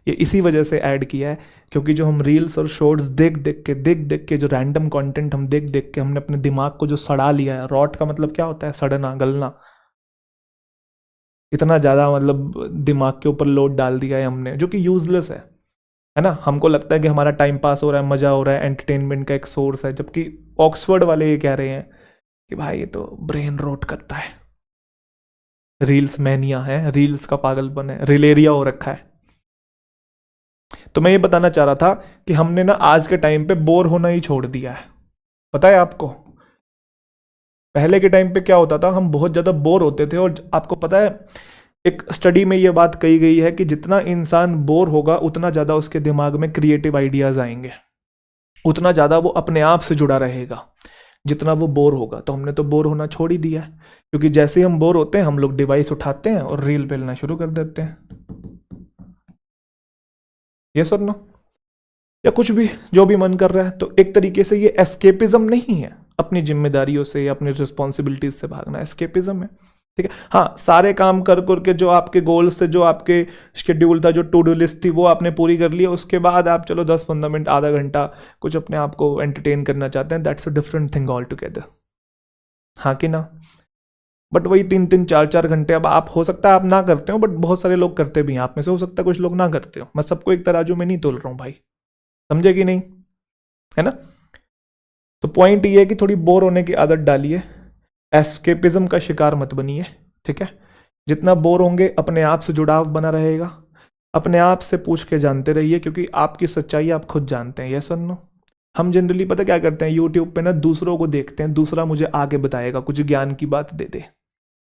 ये इसी वजह से ऐड किया है क्योंकि जो हम रील्स और शॉर्ट्स देख के जो रैंडम कंटेंट हम देख के हमने अपने दिमाग को जो सड़ा लिया है। रॉट का मतलब क्या होता है? सड़ना, गलना। इतना ज़्यादा मतलब दिमाग के ऊपर लोड डाल दिया है हमने, जो कि यूजलेस है ना? हमको लगता है कि हमारा टाइम पास हो रहा है, मज़ा हो रहा है, एंटरटेनमेंट का एक सोर्स है, जबकि ऑक्सफोर्ड वाले ये कह रहे हैं कि भाई ये तो ब्रेन रोट करता है। रील्स मैनिया है, रील्स का पागलपन है, रिलेरिया हो रखा है। तो मैं ये बताना चाह रहा था कि हमने ना आज के टाइम पे बोर होना ही छोड़ दिया है। पता है आपको पहले के टाइम पे क्या होता था? हम बहुत ज़्यादा बोर होते थे, और आपको पता है एक स्टडी में ये बात कही गई है कि जितना इंसान बोर होगा उतना ज़्यादा उसके दिमाग में क्रिएटिव आइडियाज़ आएंगे, उतना ज़्यादा वो अपने आप से जुड़ा रहेगा जितना वो बोर होगा। तो हमने तो बोर होना छोड़ ही दिया है, क्योंकि जैसे ही हम बोर होते हैं हम लोग डिवाइस उठाते हैं और रील पेलना शुरू कर देते हैं। ये सुनना, या कुछ भी जो भी मन कर रहा है। तो एक तरीके से ये एस्केपिज्म नहीं है, अपनी जिम्मेदारियों से या अपनी रिस्पॉन्सिबिलिटीज से भागना एस्केपिज्म है, ठीक है? हाँ, सारे काम कर करके जो आपके गोल्स थे, जो आपके शेड्यूल था, जो टू डू लिस्ट थी, वो आपने पूरी कर लिया। उसके बाद आप चलो 10-15 मिनट, आधा घंटा कुछ अपने आप को एंटरटेन करना चाहते हैं, that's a different thing all together. हाँ कि ना? बट वही 3-3, 4-4 घंटे, अब आप, हो सकता है आप ना करते हो, बट बहुत सारे लोग करते भी हैं। आप में से हो सकता है कुछ लोग ना करते हो। मैं सबको एक तराजू में नहीं तोल रहा हूँ भाई, समझे कि नहीं? है ना? तो पॉइंट ये है कि थोड़ी बोर होने की आदत डालिए, एस्केपिज्म का शिकार मत बनिए, ठीक है? जितना बोर होंगे अपने आप से जुड़ाव बना रहेगा। अपने आप से पूछ के जानते रहिए, क्योंकि आपकी सच्चाई आप खुद जानते हैं। यस और नो? हम जनरली पता क्या करते हैं, यूट्यूब पे ना दूसरों को देखते हैं, दूसरा मुझे आगे बताएगा, कुछ ज्ञान की बात दे दे,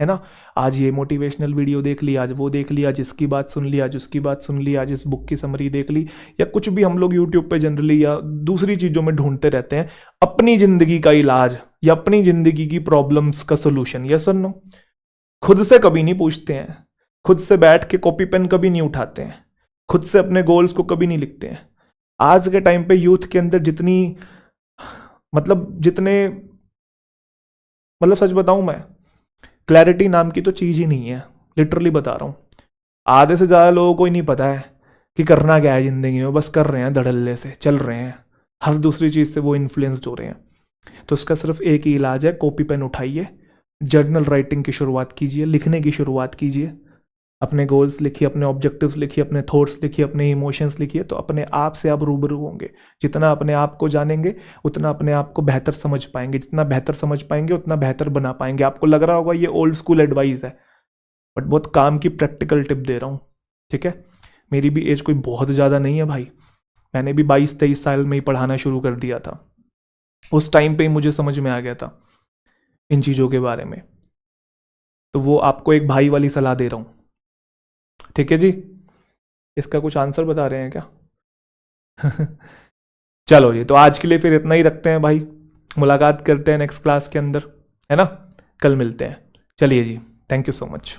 है ना? आज ये मोटिवेशनल वीडियो देख ली, आज वो देख ली, आज इसकी बात सुन ली, आज उसकी बात सुन ली, आज इस बुक की समरी देख ली, या कुछ भी हम लोग यूट्यूब पे जनरली या दूसरी चीज़ों में ढूंढते रहते हैं अपनी ज़िंदगी का इलाज या अपनी ज़िंदगी की प्रॉब्लम्स का सोल्यूशन। यस और नो? खुद से कभी नहीं पूछते हैं, खुद से बैठ के कॉपी पेन कभी नहीं उठाते हैं, खुद से अपने गोल्स को कभी नहीं लिखते हैं। आज के टाइम पे यूथ के अंदर जितनी, जितने, सच बताऊं मैं, क्लैरिटी नाम की तो चीज़ ही नहीं है। लिटरली बता रहा हूँ, आधे से ज़्यादा लोगों को ही नहीं पता है कि करना क्या है ज़िंदगी में, बस कर रहे हैं, धड़ल्ले से चल रहे हैं, हर दूसरी चीज़ से वो इन्फ्लुएंस्ड हो रहे हैं। तो उसका सिर्फ एक ही इलाज है, कॉपी पेन उठाइए, जर्नल राइटिंग की शुरुआत कीजिए, लिखने की शुरुआत कीजिए, अपने गोल्स लिखिए, अपने ऑब्जेक्टिव्स लिखिए, अपने थॉट्स लिखिए, अपने इमोशंस लिखिए। तो अपने आप से आप रूबरू होंगे। जितना अपने आप को जानेंगे उतना अपने आप को बेहतर समझ पाएंगे, जितना बेहतर समझ पाएंगे उतना बेहतर बना पाएंगे। आपको लग रहा होगा ये ओल्ड स्कूल एडवाइस है, बट बहुत काम की प्रैक्टिकल टिप दे रहा हूँ, ठीक है? मेरी भी एज कोई बहुत ज़्यादा नहीं है भाई, मैंने भी 22-23 साल में ही पढ़ाना शुरू कर दिया था। उस टाइम पे ही मुझे समझ में आ गया था इन चीज़ों के बारे में। तो वो आपको एक भाई वाली सलाह दे रहा हूँ। ठीक है जी, इसका कुछ आंसर बता रहे हैं क्या? चलो जी, तो आज के लिए फिर इतना ही रखते हैं भाई, मुलाकात करते हैं नेक्स्ट क्लास के अंदर, है ना? कल मिलते हैं। चलिए जी, थैंक यू सो मच।